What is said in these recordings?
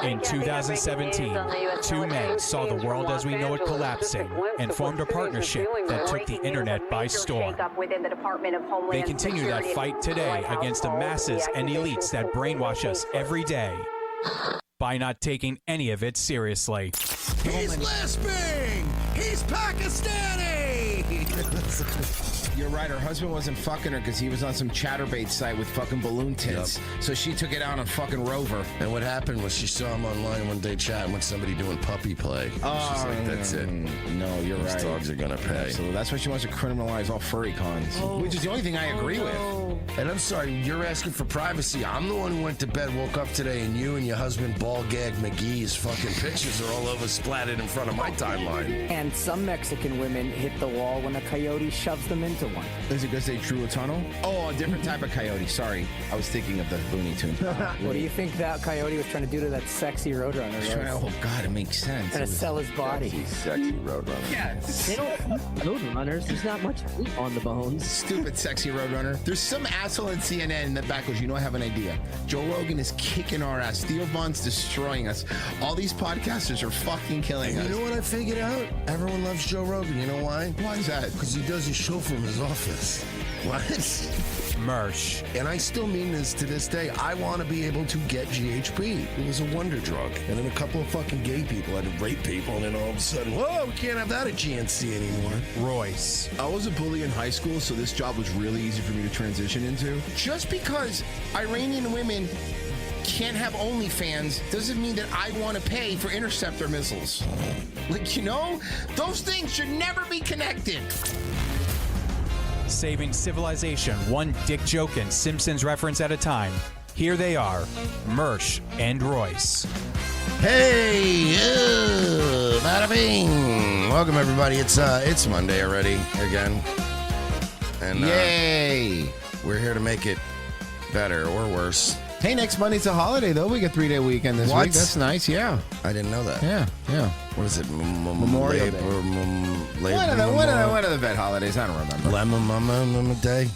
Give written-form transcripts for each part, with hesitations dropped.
In 2017, two men saw the world as we know it collapsing and formed a partnership that took the internet by storm. They continue that fight today against the masses and elites that brainwash us every day by not taking any of it seriously. He's lisping! He's Pakistani! You're right, her husband wasn't fucking her because he was on some chatterbait site with fucking balloon tits. Yep. So she took it out on fucking Rover. And what happened was she saw him online one day chatting with somebody doing puppy play. Oh, she's like, that's it. No, you're Those right. dogs are gonna pay. So that's why she wants to criminalize all furry cons, which is the only thing I agree with. And I'm sorry, you're asking for privacy. I'm the one who went to bed, woke up today, and you and your husband, Ball Gag McGee's fucking pictures are all over splattered in front of my timeline. And some Mexican women hit the wall when a coyote shoves them into one. Is it because they drew a tunnel? Oh, a different type of coyote. Sorry. I was thinking of the Looney Tunes. What do you think that coyote was trying to do to that sexy roadrunner? Oh, God, it makes sense. Trying to sell his body. Sexy roadrunner. Yeah. They don't roadrunners. There's not much meat on the bones. Stupid sexy roadrunner. There's some asshole at CNN in the back goes, you know, I have an idea. Joe Rogan is kicking our ass. Theo Von's destroying us. All these podcasters are fucking killing us. You know what I figured out? Everyone loves Joe Rogan. You know why? Why is that? Because he does his show from his office. What? Mersh. And I still mean this to this day. I want to be able to get GHB. It was a wonder drug. And then a couple of fucking gay people had to rape people, and then all of a sudden, whoa, we can't have that at GNC anymore. Royce. I was a bully in high school, so this job was really easy for me to transition into. Just because Iranian women can't have OnlyFans doesn't mean that I want to pay for interceptor missiles. Like, you know, those things should never be connected. Saving civilization one dick joke and Simpsons reference at a time. Here they are, Mersh and Royce. Hey, bada bing. Welcome everybody. It's Monday already again, and Yay! We're here to make it better or worse. Hey, next Monday's a holiday, though. We get 3-day weekend this week. That's nice, yeah. I didn't know that. Yeah. What is it? Memorial Day. One of the vet holidays. I don't remember. Lemon Day.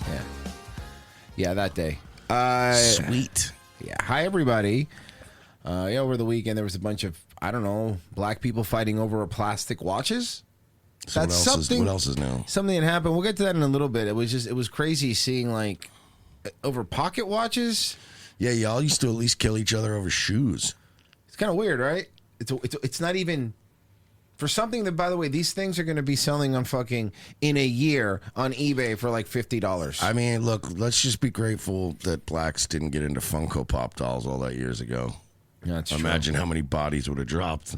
Yeah, that day. Sweet. Yeah. Hi, everybody. Over the weekend, there was a bunch of, I don't know, black people fighting over plastic watches. So That's what else is new? Something that happened. We'll get to that in a little bit. It was crazy seeing, like, over pocket watches. Yeah, y'all used to at least kill each other over shoes. It's kind of weird, right? It's not even for something that, by the way, these things are going to be selling on fucking in a year on eBay for like $50. I mean, look, let's just be grateful that blacks didn't get into Funko Pop dolls all that years ago. That's Imagine how many bodies would have dropped.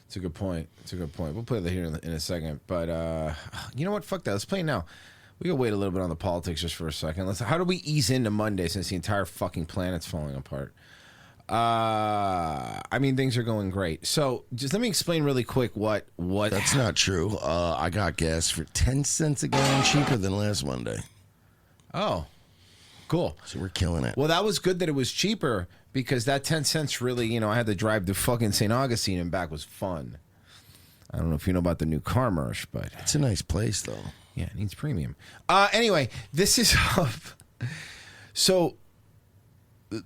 It's a good point. We'll play that here in a second. But you know what? Fuck that. Let's play it now. We gotta wait a little bit on the politics just for a second. How do we ease into Monday since the entire fucking planet's falling apart? I mean, things are going great. So just let me explain really quick what. That's not true. I got gas for 10 cents a gallon cheaper than last Monday. Oh, cool. So we're killing it. Well, that was good that it was cheaper because that 10 cents really, I had to drive to fucking St. Augustine and back was fun. I don't know if you know about the new car, Mersh, but it's a nice place though. Yeah, it needs premium. Anyway, this is so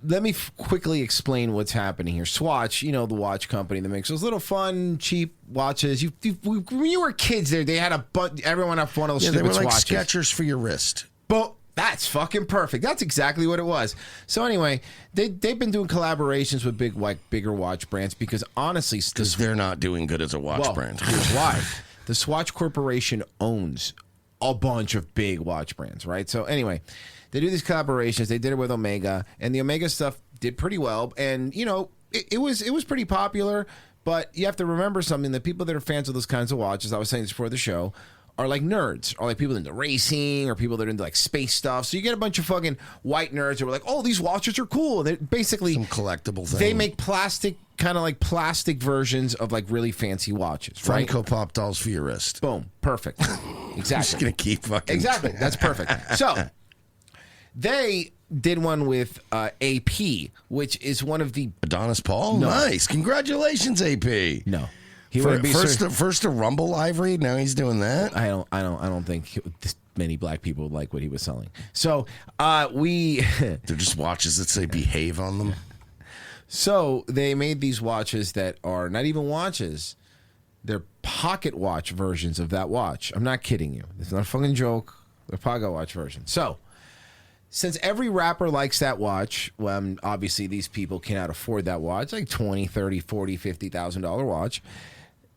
let me quickly explain what's happening here. Swatch, the watch company that makes those little fun, cheap watches. When you were kids, they had everyone had one of those stupid they were like watches. Skechers for your wrist. But that's fucking perfect. That's exactly what it was. So anyway, they've been doing collaborations with bigger watch brands because honestly, because they're not doing good as a watch brand. Here's why: the Swatch Corporation owns a bunch of big watch brands, right? So anyway, they do these collaborations. They did it with Omega, and the Omega stuff did pretty well. And it was pretty popular. But you have to remember something: that people that are fans of those kinds of watches, I was saying this before the show, are like nerds, or like people into racing, or people that are into like space stuff. So you get a bunch of fucking white nerds who are like, "Oh, these watches are cool." They're basically some collectible thing. They make plastic, kind of like plastic versions of like really fancy watches, right? Funko Pop dolls for your wrist. Boom, perfect. Exactly. I'm just gonna keep fucking. Exactly, that's perfect. So they did one with AP, which is one of the Adonis Paul. No. Nice, congratulations, AP. No. First a Rumble Ivory. Now he's doing that. I don't think this many black people would like what he was selling. So they're just watches that say "behave" on them. So they made these watches that are not even watches. They're pocket watch versions of that watch. I'm not kidding you. It's not a fucking joke. They're pocket watch version. So since every rapper likes that watch, well, obviously these people cannot afford that watch, like $20, $30, $40, $50,000 watch.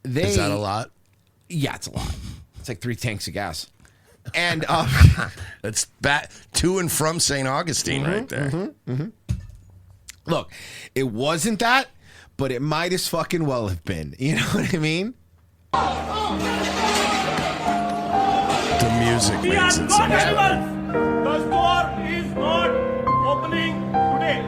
Is that a lot? Yeah, it's a lot. It's like 3 tanks of gas. And that's back to and from St. Augustine right there. Look, it wasn't that, but it might as fucking well have been. You know what I mean? The music makes it sound better. The store is not opening today.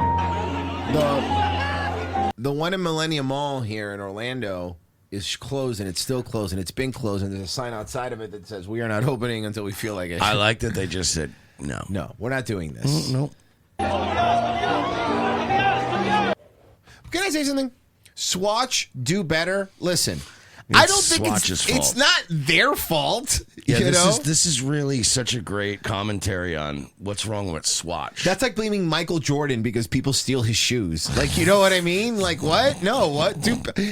The one in Millennium Mall here in Orlando is closed, and it's still closed, and it's been closed, and there's a sign outside of it that says, "We are not opening until we feel like it." I like that they just said, no. No, we're not doing this. No. Can I say something? Swatch, do better. Listen, I don't think Swatch's fault. it's not their fault. Yeah, you know? this is really such a great commentary on what's wrong with Swatch. That's like blaming Michael Jordan because people steal his shoes. Like, you know what I mean? Like, what? No, what?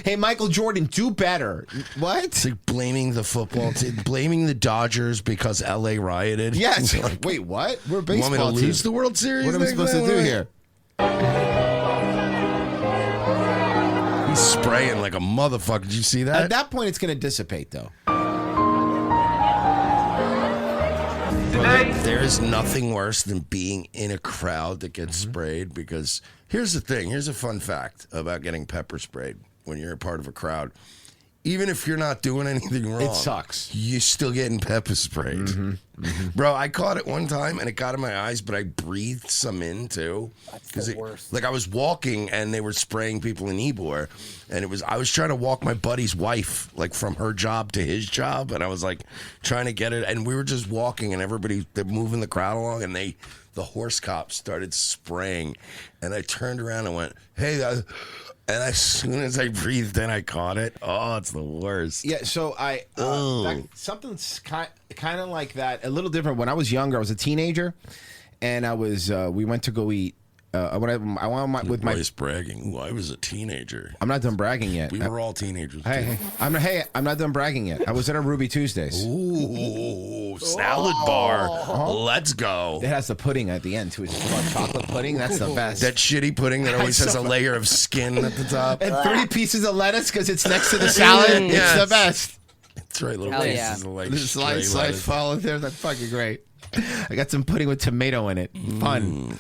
Hey, Michael Jordan, do better. What? It's like blaming the football team, blaming the Dodgers because LA rioted. Yes. Wait, what? We're a baseball You want me to team. lose the World Series? What am I supposed to do here? He's spraying like a motherfucker. Did you see that? At that point, it's going to dissipate, though. There is nothing worse than being in a crowd that gets Mm-hmm. sprayed, because here's the thing. Here's a fun fact about getting pepper sprayed when you're a part of a crowd. Even if you're not doing anything wrong, It sucks. You're still getting pepper sprayed. Bro, I caught it one time and it got in my eyes, but I breathed some in too. That's the worst. Like I was walking and they were spraying people in Ybor, and I was trying to walk my buddy's wife like from her job to his job, and I was like trying to get it, and we were just walking and they're moving the crowd along, and the horse cops started spraying, and I turned around and went, "Hey," and as soon as I breathed in, I caught it. Oh, it's the worst. Yeah, so something's kind of like that, a little different. When I was younger, I was a teenager, and we went to go eat. I went with my voice bragging. Ooh, I was a teenager. I'm not done bragging yet. We were all teenagers. Hey, I'm not done bragging yet. I was at a Ruby Tuesdays. Ooh, salad bar. Let's go. It has the pudding at the end too. It's called chocolate pudding. That's the best. That shitty pudding that always has a layer of skin at the top. And 3 pieces of lettuce because it's next to the salad. Yes. It's the best. That's right, little Hell pieces yeah. of like The slice lettuce. fall in there. That's fucking great. I got some pudding with tomato in it. Fun.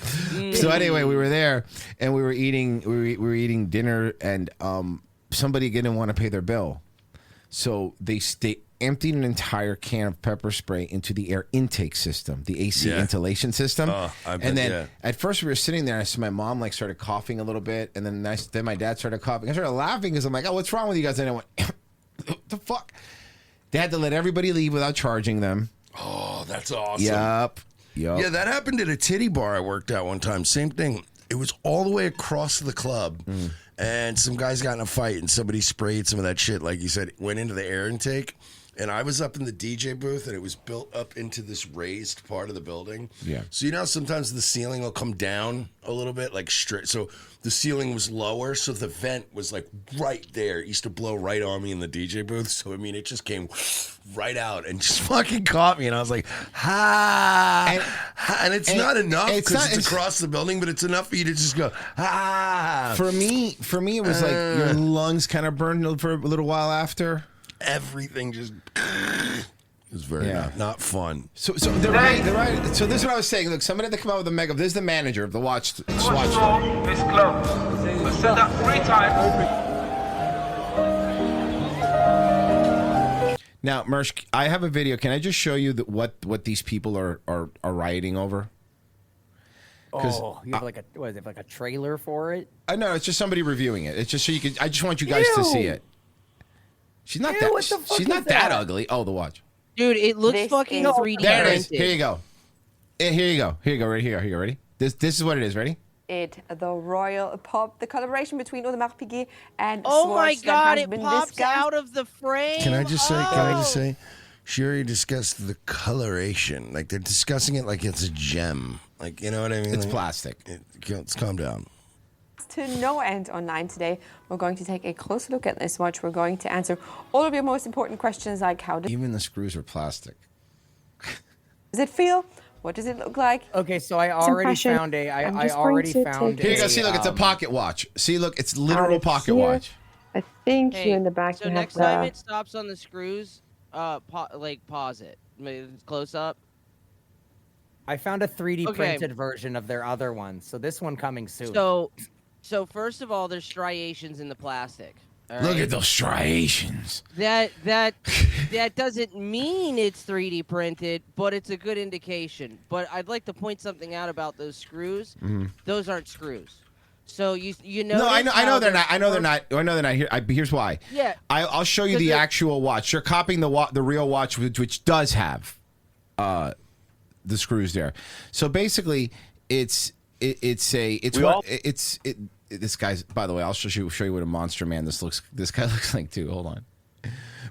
So anyway, we were there and we were eating. We were eating dinner, and somebody didn't want to pay their bill, so they emptied an entire can of pepper spray into the air intake system, the AC ventilation system. I bet, and then at first we were sitting there, and I saw my mom like started coughing a little bit, and then my dad started coughing. I started laughing because I'm like, "Oh, what's wrong with you guys?" And I went, "What the fuck?" They had to let everybody leave without charging them. Oh, that's awesome. Yup. Yeah, that happened at a titty bar I worked at one time. Same thing. It was all the way across the club, and some guys got in a fight, and somebody sprayed some of that shit, like you said, went into the air intake. And I was up in the DJ booth, and it was built up into this raised part of the building. Yeah. So you know how sometimes the ceiling will come down a little bit, like straight. So the ceiling was lower, so the vent was like right there. It used to blow right on me in the DJ booth. So I mean, it just came right out and just fucking caught me. And I was like, and it's not enough because it's across the building, but it's enough for you to just go, For me, it was like your lungs kind of burned for a little while after. Everything just it was very not fun. So they're right. So this is what I was saying. Look, somebody had to come out with a mega. This is the manager of the Swatch store. It's closed. We said that 3 times. Now, Mersh, I have a video. Can I just show you what these people are rioting over? Oh, you have like a trailer for it? No, it's just somebody reviewing it. It's just so you can. I just want you guys to see it. She's not Ew, what the fuck she's is not that that? ugly. Oh, the watch. Dude, it looks This fucking is- 3D There it is. printed. Here you go. Here you go. Here you go. Right here. Here you go. Ready? This is what it is. Ready? The Royal Pub, the collaboration between Audemars Piguet and Oh my Swatch that god, has it been pops discussed. out of the frame. Can I just say? Oh. She already discussed the coloration. Like they're discussing it like it's a gem. Like you know what I mean? It's Like, plastic. Let's calm down. to no end online today. We're going to take a closer look at this watch. We're going to answer all of your most important questions like how does Even the screws are plastic. it feel? What does it look like? Okay, so I already found a. I already found. Here you go. See, look, it's a pocket watch. See, look, it's literal pocket here. watch. I think Hey, here in the back so you have next time the... it stops on the screws, pause it. Close up. I found a 3D Okay. printed version of their other one, so this one coming soon. So first of all, there's striations in the plastic. all Look right? at those striations. That doesn't mean it's 3D printed, but it's a good indication. But I'd like to point something out about those screws. Those aren't screws. So you know. No, I know they're not. I know they're not. Here, here's why. Yeah. I'll show you 'Cause the they're- actual watch. You're copying the real watch, which does have the screws there. So basically, this guy's. By the way, I'll show you what a monster man this guy looks like too. Hold on.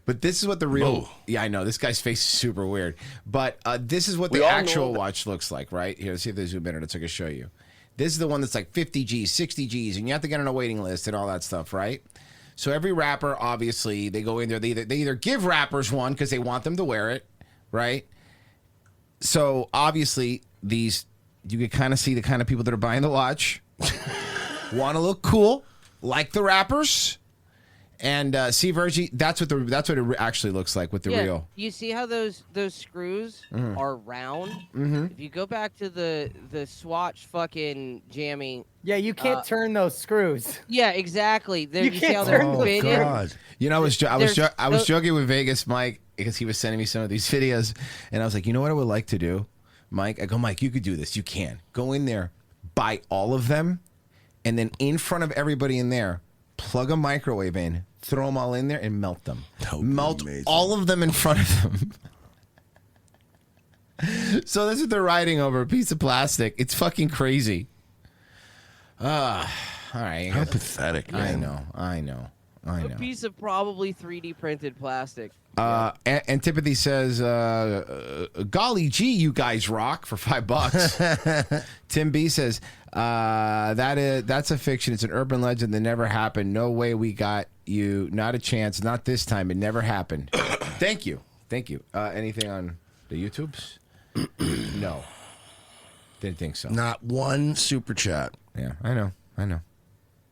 But this is what the real. Whoa. Yeah, I know this guy's face is super weird. But this is what the actual watch looks like. Right here, let's see if they zoom in on it so I can show you. This is the one that's like 50 G's, 60 G's, and you have to get on a waiting list and all that stuff, right? So every rapper, obviously, they go in there. They either give rappers one because they want them to wear it, right? So obviously, you can kind of see the kind of people that are buying the watch want to look cool, like the rappers, and see, Virgie, that's what it actually looks like with the real. You see how those screws are round? If you go back to the Swatch fucking jammy. yeah, you can't turn those screws. Yeah, exactly. You see can't how they're turn the fitted? God. You know, I was There's- joking with Vegas Mike because he was sending me some of these videos, and I was like, you know what I would like to do, Mike? I go, Mike, you could do this. You can go in there, buy all of them, and then in front of everybody in there, plug a microwave in, throw them all in there, and melt them. That would be Melt amazing. all of them in front of them. So that's what they're riding over, a piece of plastic. It's fucking crazy. All right. How pathetic, man. I know. A piece of probably 3D printed plastic. Antipathy says, golly gee, you guys rock for $5. Tim B says, that's a fiction. It's an urban legend that never happened. No way we got you. Not a chance. Not this time. It never happened. Thank you. Anything on the YouTubes? No. Didn't think so. Not one super chat. Yeah, I know.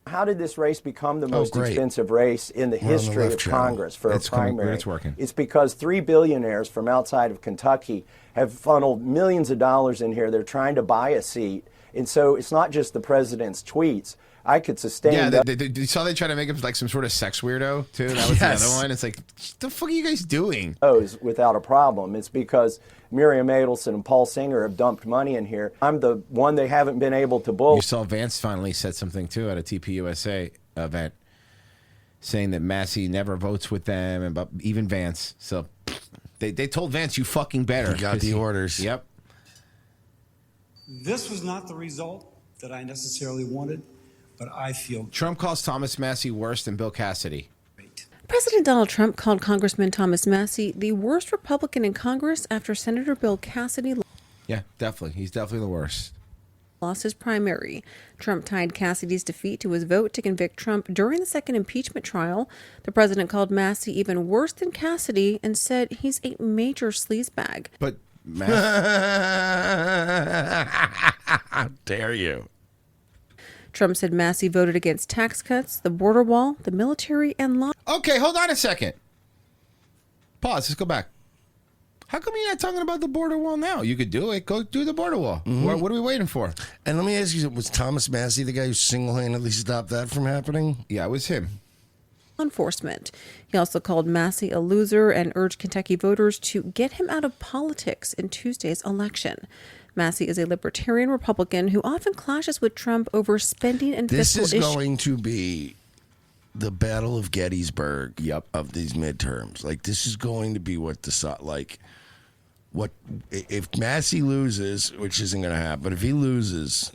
How did this race become the most great. expensive race in the We're on the history left of channel. Congress for It's a coming- primary? it's working. It's because 3 billionaires from outside of Kentucky have funneled millions of dollars in here. They're trying to buy a seat. And so it's not just the president's tweets. I could sustain Yeah, that. you saw they try to make him like some sort of sex weirdo, too? That was Yes. the other one. It's like, what the fuck are you guys doing? Those without a problem. It's because Miriam Adelson and Paul Singer have dumped money in here. I'm the one they haven't been able to bull. You saw Vance finally said something too at a TPUSA event, saying that Massey never votes with them, and but even Vance. So they told Vance, "You fucking better." He got 'cause the orders. Yep. This was not the result that I necessarily wanted, but I feel Trump calls Thomas Massey worse than Bill Cassidy. great. President Donald Trump called Congressman Thomas Massey the worst Republican in Congress after Senator Bill Cassidy Yeah, definitely. He's definitely the worst. lost his primary. Trump tied Cassidy's defeat to his vote to convict Trump during the second impeachment trial. The president called Massey even worse than Cassidy and said he's a major sleazebag. But Massey, How dare you? Trump said Massey voted against tax cuts, the border wall, the military, and law. okay, hold on a second. Pause. Let's go back. How come you're not talking about the border wall now? You could do it. Go do the border wall. What are we waiting for? And let me ask you, was Thomas Massey the guy who single-handedly stopped that from happening? Yeah, it was him. Enforcement. He also called Massey a loser and urged Kentucky voters to get him out of politics in Tuesday's election. Massey is a libertarian Republican who often clashes with Trump over spending and This fiscal is issues. going to be the Battle of Gettysburg of these midterms. Like, this is going to be what if Massey loses, which isn't going to happen, but if he loses,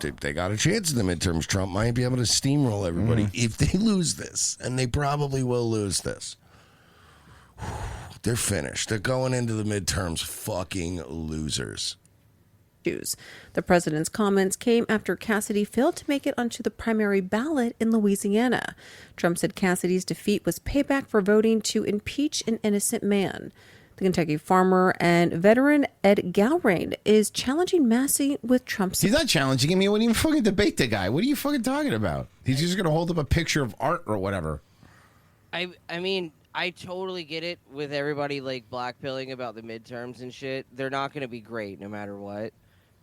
they got a chance in the midterms. Trump might be able to steamroll everybody. If they lose this, and they probably will lose this, they're finished. They're going into the midterms fucking losers. issues. The president's comments came after Cassidy failed to make it onto the primary ballot in Louisiana. Trump said Cassidy's defeat was payback for voting to impeach an innocent man. The Kentucky farmer and veteran Ed Galbraith is challenging Massey with Trump's. He's not challenging him. He wouldn't even fucking debate the guy. What are you fucking talking about? He's just going to hold up a picture of art or whatever. I mean, I totally get it with everybody like blackpilling about the midterms and shit. They're not going to be great no matter what.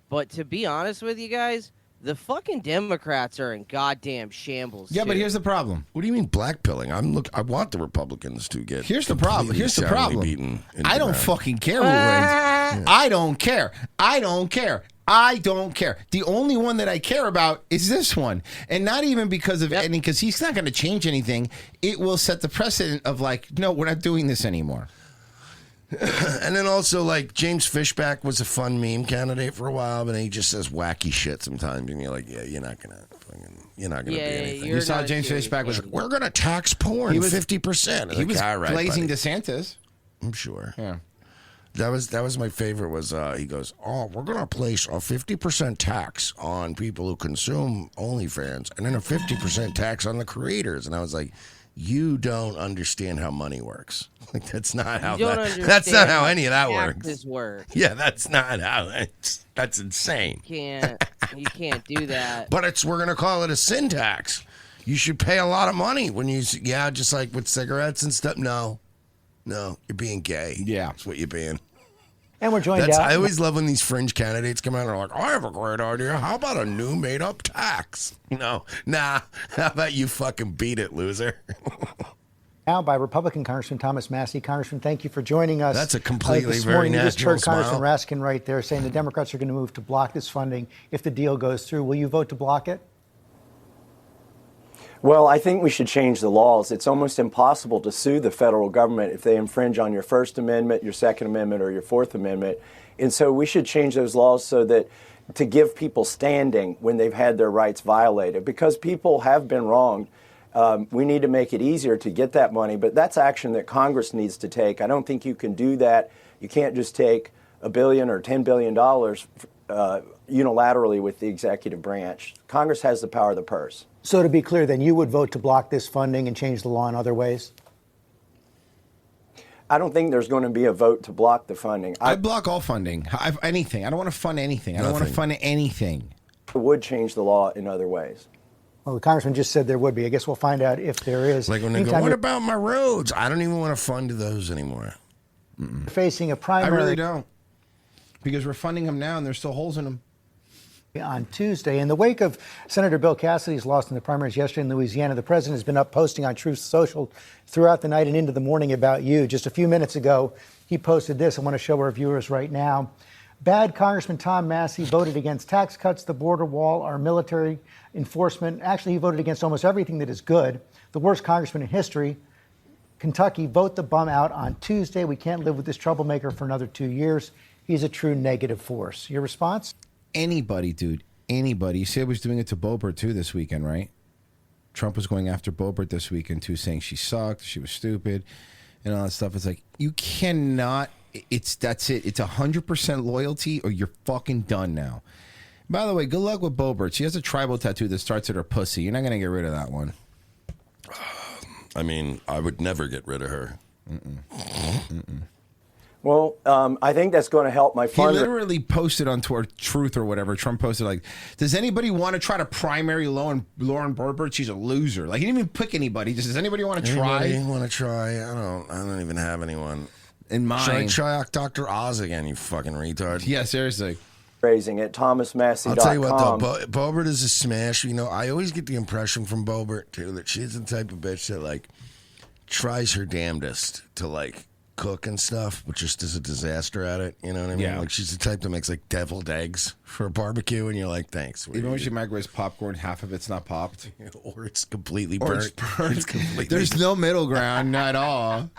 But to be honest with you guys, the fucking Democrats are in goddamn shambles. Yeah, too. but here's the problem. What do you mean blackpilling? I want the Republicans to get. Here's the problem. Here's the problem. Beaten I don't fucking care who wins. I don't care. I don't care. I don't care. The only one that I care about is this one. And not even because of any, because he's not going to change anything. It will set the precedent of like, no, we're not doing this anymore. And then also, like, James Fishback was a fun meme candidate for a while, but he just says wacky shit sometimes, and you're like, yeah, you're not gonna be anything. You saw James Fishback was, we're gonna tax porn 50%. He was blazing buddy. DeSantis. I'm sure. Yeah. That was my favorite. Was he goes, oh, we're gonna place a 50% tax on people who consume OnlyFans, and then a 50% tax on the creators, and I was like, you don't understand how money works. Like that's not how that's not how any of that works. Yeah, that's not how. That's insane. You can't do that. But we're gonna call it a sin tax. You should pay a lot of money when you just like with cigarettes and stuff. No, you're being gay. Yeah, that's what you're being. And we're joined out. I always love when these fringe candidates come out and are like, I have a great idea. How about a new made-up tax? No, nah. How about you fucking beat it, loser? Now by Republican Congressman Thomas Massey. Congressman, thank you for joining us. That's a completely this very morning. You just natural heard Congressman smile. Raskin right there saying the Democrats are going to move to block this funding if the deal goes through. Will you vote to block it? Well, I think we should change the laws. It's almost impossible to sue the federal government if they infringe on your First Amendment, your Second Amendment, or your Fourth Amendment. And so we should change those laws so that to give people standing when they've had their rights violated, because people have been wronged. We need to make it easier to get that money, but that's action that Congress needs to take. I don't think you can do that. You can't just take $1 billion or $10 billion unilaterally with the executive branch. Congress has the power of the purse. So to be clear, then you would vote to block this funding and change the law in other ways? I don't think there's going to be a vote to block the funding. I block all funding. Anything. I don't want to fund anything. I don't want to fund anything. I would change the law in other ways. Well, the congressman just said there would be. I guess we'll find out if there is. Like when they go, what about my roads? I don't even want to fund those anymore. Facing a primary. I really don't. Because we're funding them now and there's still holes in them. On Tuesday, in the wake of Senator Bill Cassidy's loss in the primaries yesterday in Louisiana, the president has been up posting on Truth Social throughout the night and into the morning about you. Just a few minutes ago, he posted this. I want to show our viewers right now. Bad Congressman Tom Massey voted against tax cuts, the border wall, our military enforcement. Actually, he voted against almost everything that is good. The worst congressman in history. Kentucky, vote the bum out on Tuesday. We can't live with this troublemaker for another 2 years. He's a true negative force. Your response? Anybody, dude. Anybody. You said he was doing it to Boebert, too, this weekend, right? Trump was going after Boebert this weekend, too, saying she sucked, she was stupid, and all that stuff. It's like, you cannot... That's it. It's 100% loyalty or you're fucking done now. By the way, good luck with Boebert. She has a tribal tattoo that starts at her pussy. You're not going to get rid of that one. I mean, I would never get rid of her. Well, I think that's going to help my He fund. literally posted on Truth or whatever. Trump posted like, does anybody want to try to primary Lauren Boebert? She's a loser. Like, he didn't even pick anybody. Just, does anybody want to try? Anybody want to try? I don't even have anyone. In mind. Should I try Dr. Oz again, you fucking retard? Yeah, seriously. Raising it, ThomasMassey.com. I'll tell you what, though, Boebert is a smash. You know, I always get the impression from Boebert, too, that she's the type of bitch that, like, tries her damnedest to, like, cook and stuff, but just is a disaster at it. You know what I mean? Yeah. Like, she's the type that makes, like, deviled eggs for a barbecue, and you're like, thanks. Even when she microwaves popcorn, half of it's not popped. Or it's completely Or burnt. it's burnt. It's completely There's no middle ground at all.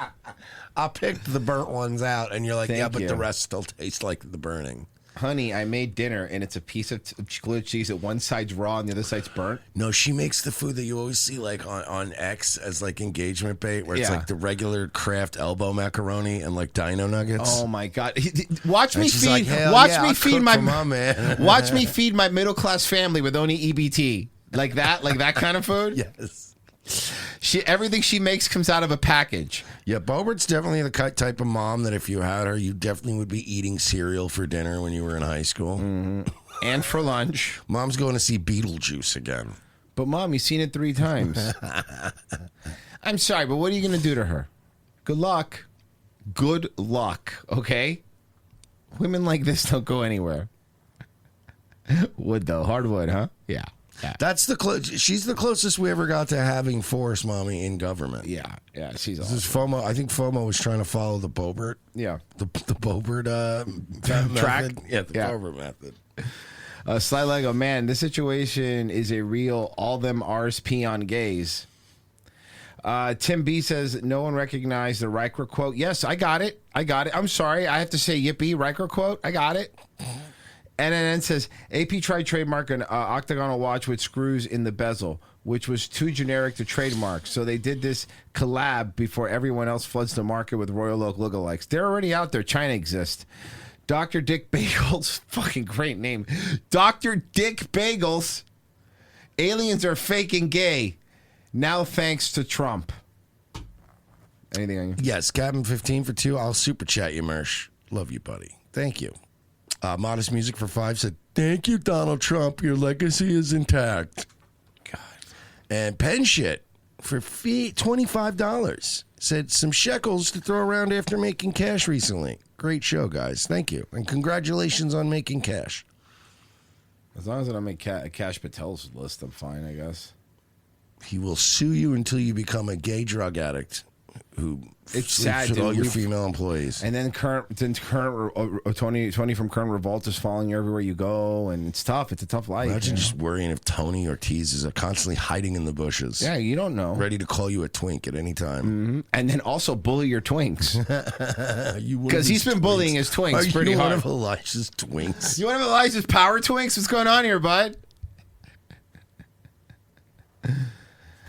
I picked the burnt ones out, and you're like, Thank yeah, but you. the rest still taste like the burning. honey, I made dinner and it's a piece of grilled cheese that one side's raw and the other side's burnt. No, she makes the food that you always see like on X as like engagement bait, where it's like the regular Kraft elbow macaroni and like dino nuggets. Oh my god! Watch me And she's feed. like, "Hell watch yeah, me I'll feed cook my for my man." Watch me feed my middle class family with only EBT like that kind of food. Yes. Everything she makes comes out of a package. Yeah, Bobert's definitely the type of mom that if you had her, you definitely would be eating cereal for dinner when you were in high school. And for lunch. Mom's going to see Beetlejuice again. But Mom, you've seen it 3 times. I'm sorry, but what are you going to do to her? Good luck. Good luck, okay? Women like this don't go anywhere. Wood, though. Hardwood, huh? Yeah. That's she's the closest we ever got to having Force Mommy in government. Yeah, she's awesome. This is FOMO. I think FOMO was trying to follow the Bobert. Yeah. The Bobert track. Method. Yeah, the Bobert method. Sly Lego, man, this situation is a real all them R's pee on gays. Tim B says, no one recognized the Riker quote. Yes, I got it. I'm sorry. I have to say yippee, Riker quote. I got it. NNN says, AP tried trademark an octagonal watch with screws in the bezel, which was too generic to trademark. So they did this collab before everyone else floods the market with Royal Oak lookalikes. They're already out there. China exists. Dr. Dick Bagels, fucking great name. Dr. Dick Bagels. Aliens are fake and gay. Now thanks to Trump. Anything on you? Yes, Captain 15 for 2. I'll super chat you, Mersh. Love you, buddy. Thank you. Modest Music for 5 said, thank you, Donald Trump. Your legacy is intact. God. And Pen Shit for $25 said, some shekels to throw around after making cash recently. Great show, guys. Thank you. And congratulations on making cash. As long as I don't make Cash Patel's list, I'm fine, I guess. He will sue you until you become a gay drug addict who it's sleeps sad with dude. all your female employees. And then Tony from Current Revolt is following you everywhere you go, and it's tough. It's a tough life. Imagine just worrying if Tony Ortiz is constantly hiding in the bushes. Yeah, you don't know. Ready to call you a twink at any time. Mm-hmm. And then also bully your twinks. Because he's been bullying his twinks pretty hard. One of Elijah's twinks. You one of Elijah's power twinks? What's going on here, bud?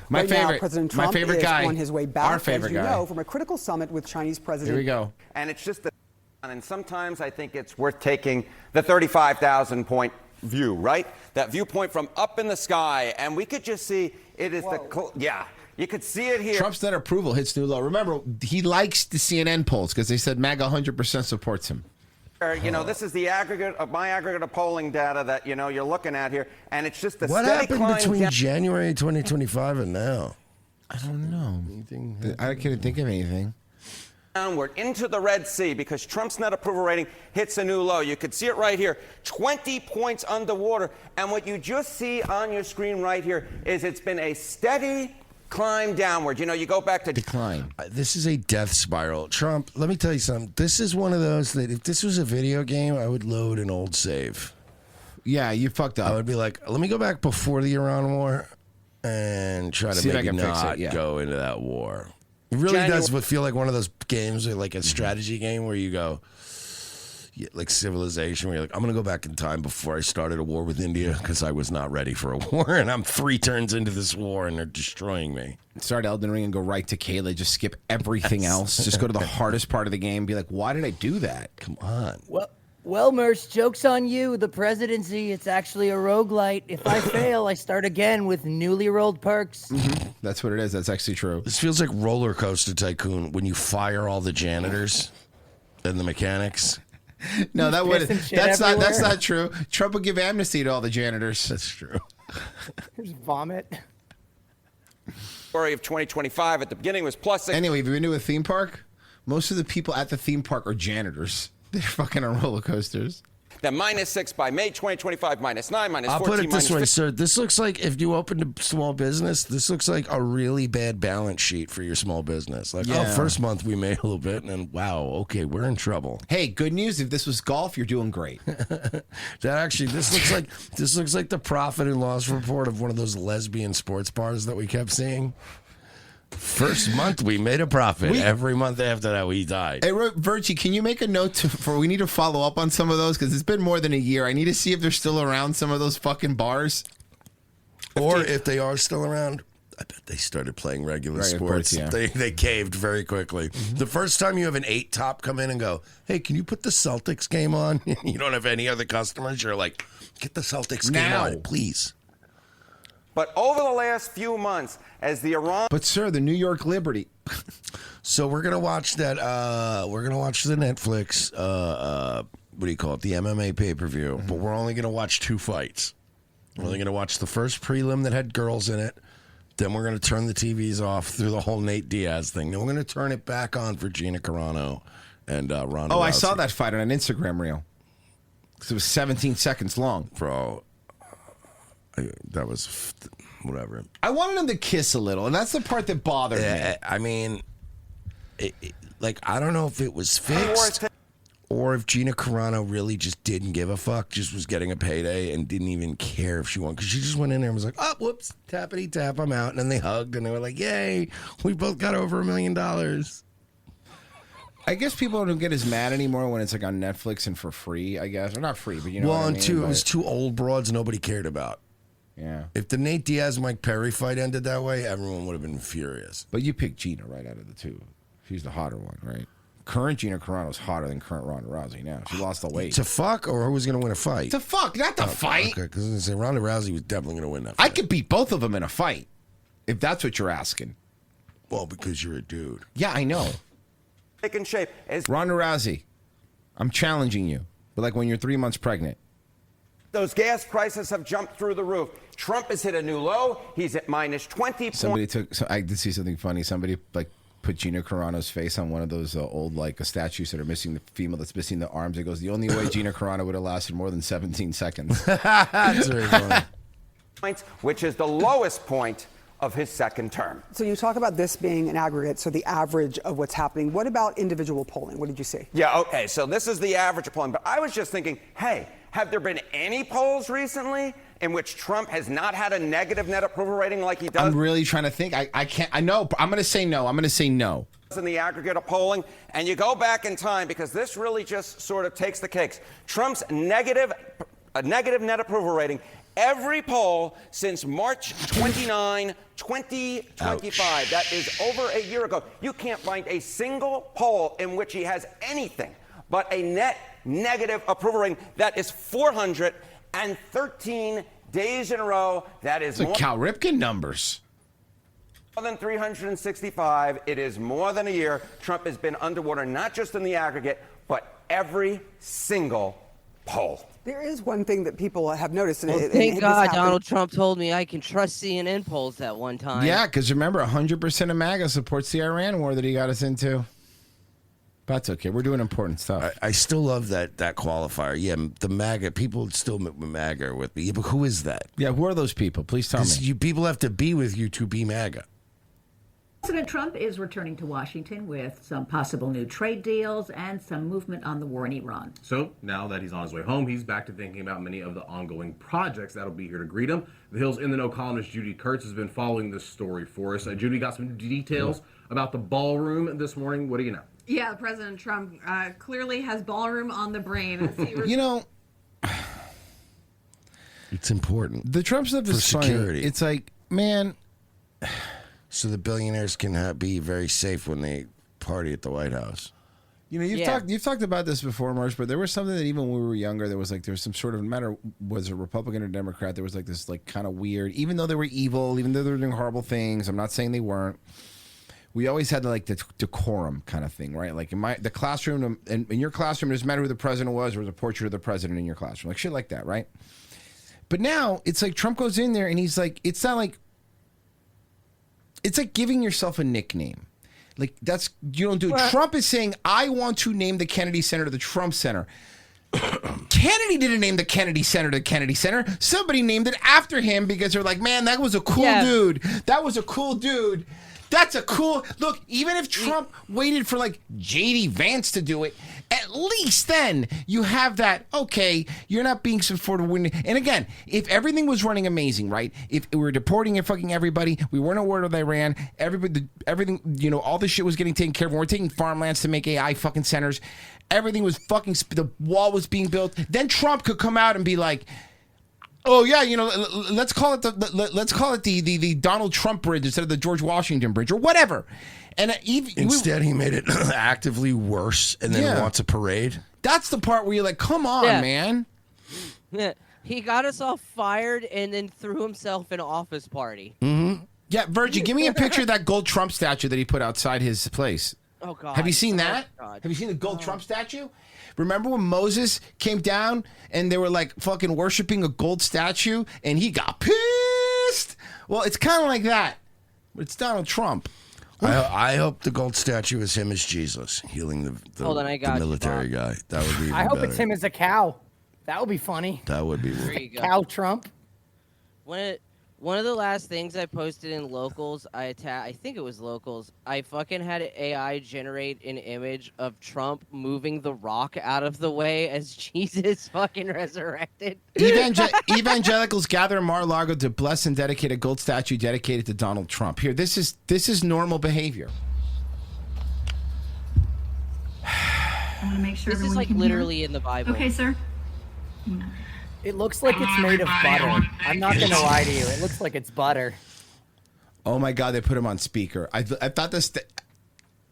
Right now, President Trump is guy, on his way back, our favorite as you guy. know, from a critical summit with Chinese President. Here we go. And it's just and sometimes I think it's worth taking the 35,000 point view, right? That viewpoint from up in the sky, and we could just see it is you could see it here. Trump's net approval hits new low. Remember, he likes the CNN polls because they said MAGA 100% supports him. You know, this is the aggregate of my aggregate of polling data that, you know, you're looking at here, and it's just the What steady happened climb between down. January 2025 and now? I don't know. I can't think of anything. Downward into the Red Sea because Trump's net approval rating hits a new low. You could see it right here, 20 points underwater. And what you just see on your screen right here is it's been a steady climb downward. You know, you go back to decline. This is a death spiral. Trump, let me tell you something. This is one of those that if this was a video game, I would load an old save. Yeah, you fucked up. I would be like, let me go back before the Iran war and try to See if I maybe can fix it, not yeah. go into that war. It really does feel like one of those games, like a strategy game where you go, like Civilization, where you're like, I'm going to go back in time before I started a war with India because I was not ready for a war, and I'm 3 turns into this war, and they're destroying me. Start Elden Ring and go right to Kayla. Just skip everything else. Just go to the hardest part of the game. Be like, why did I do that? Come on. Well, Merce, joke's on you. The presidency, it's actually a roguelite. If I fail, I start again with newly rolled perks. Mm-hmm. That's what it is. That's actually true. This feels like Roller Coaster Tycoon when you fire all the janitors and the mechanics. No, that's not true. Trump would give amnesty to all the janitors. That's true. There's vomit. February of 2025 at the beginning was plus 6. Anyway, have you been to a theme park? Most of the people at the theme park are janitors. They're fucking on roller coasters. Then -6 by May 2025, -9, -14, I'll put it this way, -15. sir. This looks like if you opened a small business, this looks like a really bad balance sheet for your small business. Like, Yeah. first month we made a little bit, and then, wow, okay, we're in trouble. Hey, good news. If this was golf, you're doing great. This looks like the profit and loss report of one of those lesbian sports bars that we kept seeing. First month we made a profit. Every month after that we died. Hey, Virgie, can you make a note we need to follow up on some of those because it's been more than a year. I need to see if they're still around, some of those fucking bars. Or if they are still around, I bet they started playing regular sports. Yeah. They caved very quickly. The first time you have an 8 top come in and go, hey, can you put the Celtics game on? You don't have any other customers. You're like, get the Celtics game on, please. But over the last few months, as the Iran... But, sir, the New York Liberty. So we're going to watch that. We're going to watch the Netflix, what do you call it? The MMA pay-per-view. But we're only going to watch 2 fights. We're only going to watch the first prelim that had girls in it. Then we're going to turn the TVs off through the whole Nate Diaz thing. Then we're going to turn it back on for Gina Carano and Ronda Rousey. I saw that fight on an Instagram reel. Because it was 17 seconds long. Bro, that was whatever. I wanted him to kiss a little, and that's the part that bothered me. I mean, I don't know if it was fixed or if Gina Carano really just didn't give a fuck, just was getting a payday and didn't even care if she won. Because she just went in there and was like, oh, whoops, tappity tap, I'm out. And then they hugged and they were like, yay, we both got over $1 million. I guess people don't get as mad anymore when it's like on Netflix and for free, I guess. Or not free, but you know what I mean? It was 2 old broads nobody cared about. Yeah. If the Nate Diaz-Mike Perry fight ended that way, everyone would have been furious. But you picked Gina right out of the 2. She's the hotter one, right? Current Gina Carano's hotter than current Ronda Rousey now. She lost the weight. To fuck, or who was going to win a fight? To fuck, not the fight. Okay, because I was going to say Ronda Rousey was definitely going to win that fight. I could beat both of them in a fight, if that's what you're asking. Well, because you're a dude. Yeah, I know. Taking shape. Ronda Rousey, I'm challenging you. But like when you're 3 months pregnant. Those gas prices have jumped through the roof. Trump has hit a new low. He's at minus 20 points. I did see something funny. Somebody put Gina Carano's face on one of those old statues that are missing the female that's missing the arms. It goes, the only way Gina Carano would have lasted more than 17 seconds. That's very funny. Which is the lowest point of his second term. So you talk about this being an aggregate, so the average of what's happening. What about individual polling? What did you see? Yeah, okay, so this is the average of polling. But I was just thinking, hey, have there been any polls recently in which Trump has not had a negative net approval rating like he does? I'm really trying to think. I can't. I know. I'm going to say no. I'm going to say no. In the aggregate of polling, and you go back in time because this really just sort of takes the cakes. Trump's negative net approval rating. Every poll since March 29, 2025, that is over a year ago, you can't find a single poll in which he has anything but a net negative approval rating. That is 413 days in a row. That is more. Cal Ripken numbers. More than 365. It is more than a year. Trump has been underwater, not just in the aggregate, but every single poll. There is one thing that people have noticed. Thank God Donald Trump told me I can trust CNN polls at one time. Yeah, because remember, 100% of MAGA supports the Iran war that he got us into. That's okay. We're doing important stuff. I still love that qualifier. Yeah, the MAGA people still MAGA with me. Yeah, but who is that? Yeah, who are those people? Please tell me. People have to be with you to be MAGA. President Trump is returning to Washington with some possible new trade deals and some movement on the war in Iran. So now that he's on his way home, he's back to thinking about many of the ongoing projects that'll be here to greet him. The Hill's In the Know columnist Judy Kurtz has been following this story for us. Judy got some details about the ballroom this morning. What do you know? Yeah, President Trump clearly has ballroom on the brain. You know, it's important. The Trump stuff is security. Funny. It's like, man. So the billionaires can be very safe when they party at the White House. You know, you've talked about this before, Marsh, but there was something that even when we were younger, there was some sort of, no matter was it Republican or Democrat, there was this kind of weird, even though they were evil, even though they were doing horrible things, I'm not saying they weren't, we always had the decorum kind of thing, right? Like in the classroom, in your classroom, it doesn't matter who the president was, there was a portrait of the president in your classroom, like shit like that, right? But now it's like Trump goes in there and he's like, it's not like, it's like giving yourself a nickname. Like you don't do it. Trump is saying, I want to name the Kennedy Center the Trump Center. Kennedy didn't name the Kennedy Center the Kennedy Center. Somebody named it after him because they're like, man, that was a cool dude. That was a cool dude. That's a cool look. Even if Trump waited for J.D. Vance to do it, at least then you have that, okay, you're not being supportive. And again, if everything was running amazing, right? If we were deporting and fucking everybody, we weren't at war with Iran, everything, you know, all this shit was getting taken care of. We're taking farmlands to make AI fucking centers. Everything was fucking, the wall was being built. Then Trump could come out and be like, oh yeah, you know, let's call it the Donald Trump bridge instead of the George Washington bridge or whatever. And instead, he made it actively worse, and then wants a parade. That's the part where you're like, "Come on, man!" Yeah, he got us all fired and then threw himself an office party. Mm-hmm. Yeah, Virgie, give me a picture of that gold Trump statue that he put outside his place. Oh God! Have you seen that? God. Have you seen the gold Trump statue? Remember when Moses came down and they were like fucking worshiping a gold statue, and he got pissed? Well, it's kind of like that, but it's Donald Trump. I hope the gold statue is him as Jesus healing the military guy. That would be even I hope better. it's him as a cow. That would be funny. That would be There you go. Cow Trump. One of the last things I posted in Locals, I think it was Locals, I fucking had AI generate an image of Trump moving the rock out of the way as Jesus fucking resurrected. Evangelicals gather in Mar-a-Lago to bless and dedicate a gold statue dedicated to Donald Trump. Here, this is normal behavior. I want to make sure This is everyone like can literally hear. in the Bible. Okay, sir. It looks like it's made of butter. I'm not gonna lie to you. It looks like it's butter. Oh my God, they put him on speaker. I thought this.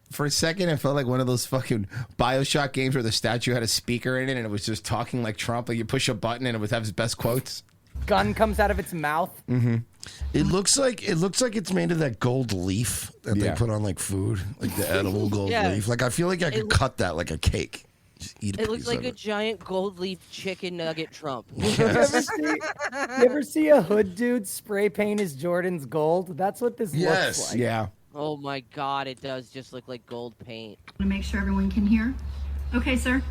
For a second, it felt like one of those fucking BioShock games where the statue had a speaker in it and it was just talking like Trump. Like you push a button and it would have his best quotes. Gun comes out of its mouth. Mm-hmm. It looks like it's made of that gold leaf that they put on like food, like the edible gold Yeah. leaf. Like I feel like I could cut that like a cake. Just eat a It looks piece like of a it. giant gold leaf chicken nugget Trump. You ever see a hood dude spray paint his Jordans gold? That's what this looks like. Yeah. Oh my God, it does just look like gold paint. I want to make sure everyone can hear. Okay, sir.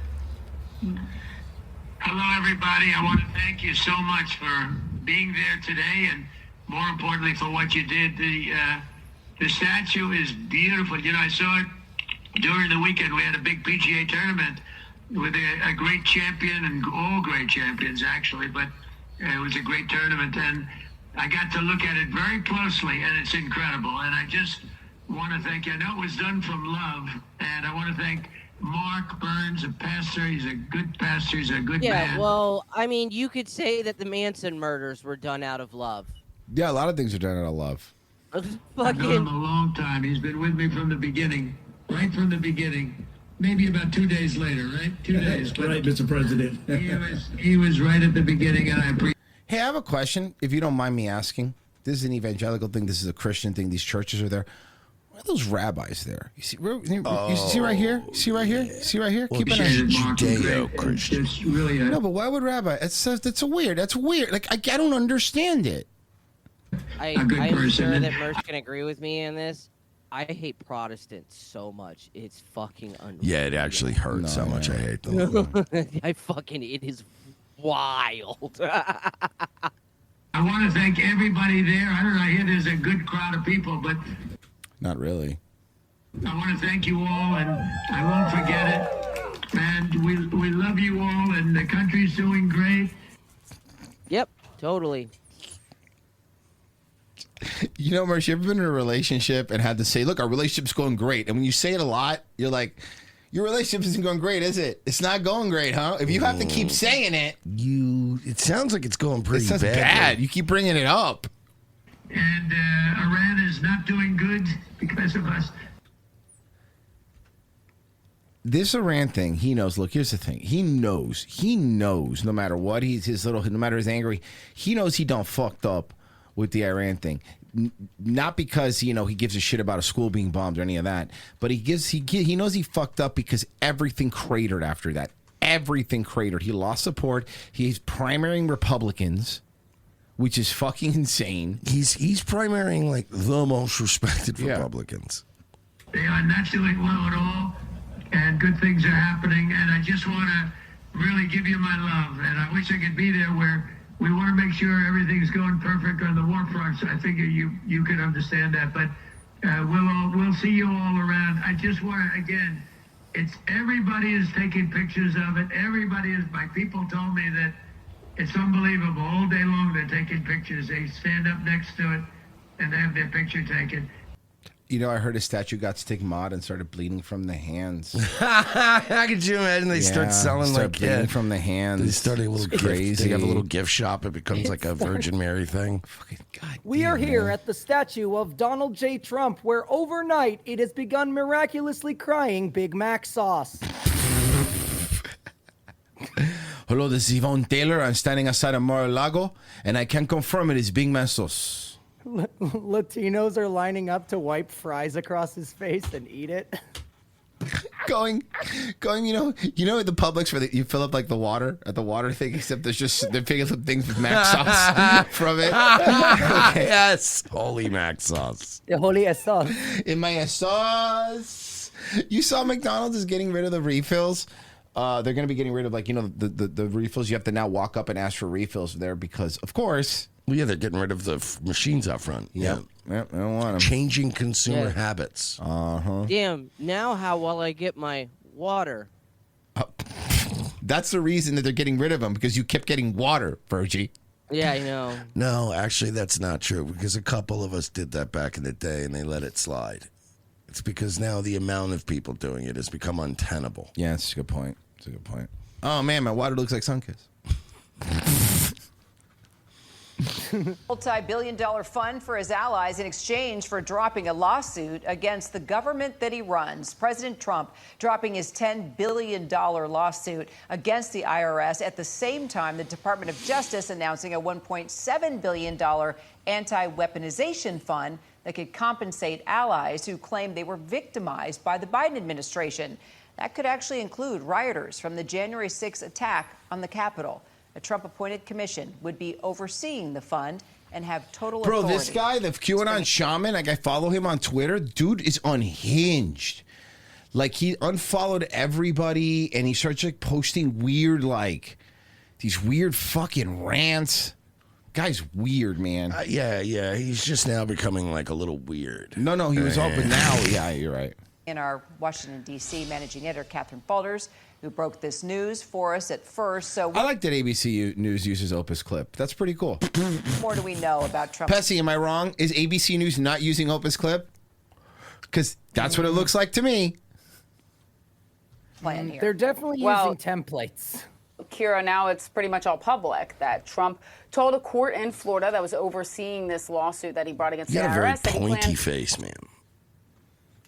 Hello, everybody. I want to thank you so much for being there today, and more importantly, for what you did. The statue is beautiful. You know, I saw it during the weekend. We had a big PGA tournament with a great champion, and all great champions, actually, but it was a great tournament, and I got to look at it very closely, and it's incredible. And I just want to thank you. I know it was done from love, and I want to thank Mark Burns, a pastor. He's a good pastor. He's a good man. Yeah, well, I mean, you could say that the Manson murders were done out of love. Yeah, a lot of things are done out of love. I've known him a long time. He's been with me from the beginning, right from the beginning. Maybe about 2 days later, right? 2 days. But Right, Mr. President. he was right at the beginning, and I appreciate. Hey, I have a question, if you don't mind me asking. This is an evangelical thing. This is a Christian thing. These churches are there. Why are those rabbis there? You see right here? See right here? See right here? Well, Keep an eye. Judeo-Christian. It's really No, but why would rabbi? That's weird. That's weird. Like I don't understand it. I'm person. sure that Merch can agree with me in this. I hate Protestants so much. It's fucking unreal. Yeah, it actually hurts how much I hate them. It is wild. I want to thank everybody there. I don't know, I hear there's a good crowd of people, but Not really. I want to thank you all, and I won't forget it. And we love you all, and the country's doing great. Yep, totally. You know, Mersh, you ever been in a relationship and had to say, look, our relationship's going great. And when you say it a lot, you're like, your relationship isn't going great, is it? It's not going great, huh? If you have to keep saying it. It sounds like it's going pretty it sounds bad. bad. You keep bringing it up. And Iran is not doing good because of us. This Iran thing, he knows. Look, here's the thing. He knows no matter what, no matter his angry, he knows he done fucked up with the Iran thing. Not because, he gives a shit about a school being bombed or any of that, but he knows he fucked up because everything cratered after that. Everything cratered. He lost support. He's primarying Republicans, which is fucking insane. He's primarying like the most respected Republicans. They are not doing well at all, and good things are happening, and I just want to really give you my love, and I wish I could be there where we want to make sure everything's going perfect on the war front. So I figure you could understand that, but we'll see you all around. I just want to, again, everybody is taking pictures of it. My people told me that it's unbelievable. All day long they're taking pictures. They stand up next to it and they have their picture taken. You know, I heard a statue got stigmata and started bleeding from the hands. How could you imagine they start selling bleeding from the hands? They start a little crazy. They have a little gift shop. It becomes like a Virgin Mary thing. We are here at the statue of Donald J. Trump, where overnight it has begun miraculously crying Big Mac sauce. Hello, this is Yvonne Taylor. I'm standing outside of Mar-a-Lago, and I can confirm it is Big Mac sauce. Latinos are lining up to wipe fries across his face and eat it. Going, you know the Publix where you fill up like the water at the water thing, except they're picking some things with Mac sauce from it. Okay. Yes, holy Mac sauce. The holy sauce. In my sauce. You saw McDonald's is getting rid of the refills. They're going to be getting rid of the refills. You have to now walk up and ask for refills there because, of course. Well, yeah, they're getting rid of the machines out front. Yep, I don't want them. Changing consumer habits. Damn, now how will I get my water? That's the reason that they're getting rid of them, because you kept getting water, Virgie. Yeah, I know. No, actually, that's not true, because a couple of us did that back in the day, and they let it slide. It's because now the amount of people doing it has become untenable. Yeah, that's a good point. Oh, man, my water looks like Sunkist. Multi-billion-dollar fund for his allies in exchange for dropping a lawsuit against the government that he runs. President Trump dropping his $10 billion lawsuit against the IRS at the same time the Department of Justice announcing a $1.7 billion anti-weaponization fund that could compensate allies who claim they were victimized by the Biden administration. That could actually include rioters from the January 6th attack on the Capitol. A Trump-appointed commission would be overseeing the fund and have total authority. Bro, this guy, the QAnon shaman, like I follow him on Twitter, dude is unhinged. Like he unfollowed everybody and he starts like posting weird, these weird fucking rants. Guy's weird, man. Yeah, he's just now becoming like a little weird. No, he was all, but now, yeah, you're right. In our Washington, D.C. managing editor, Catherine Falders, who broke this news for us at first. So I like that ABC News uses Opus Clip. That's pretty cool. What more do we know about Trump? Pessy, am I wrong? Is ABC News not using Opus Clip? Because that's what it looks like to me. Plan here. They're definitely using templates. Kira, now it's pretty much all public that Trump told a court in Florida that was overseeing this lawsuit that he brought against You the got a very IRS. that he pointy planned face, man.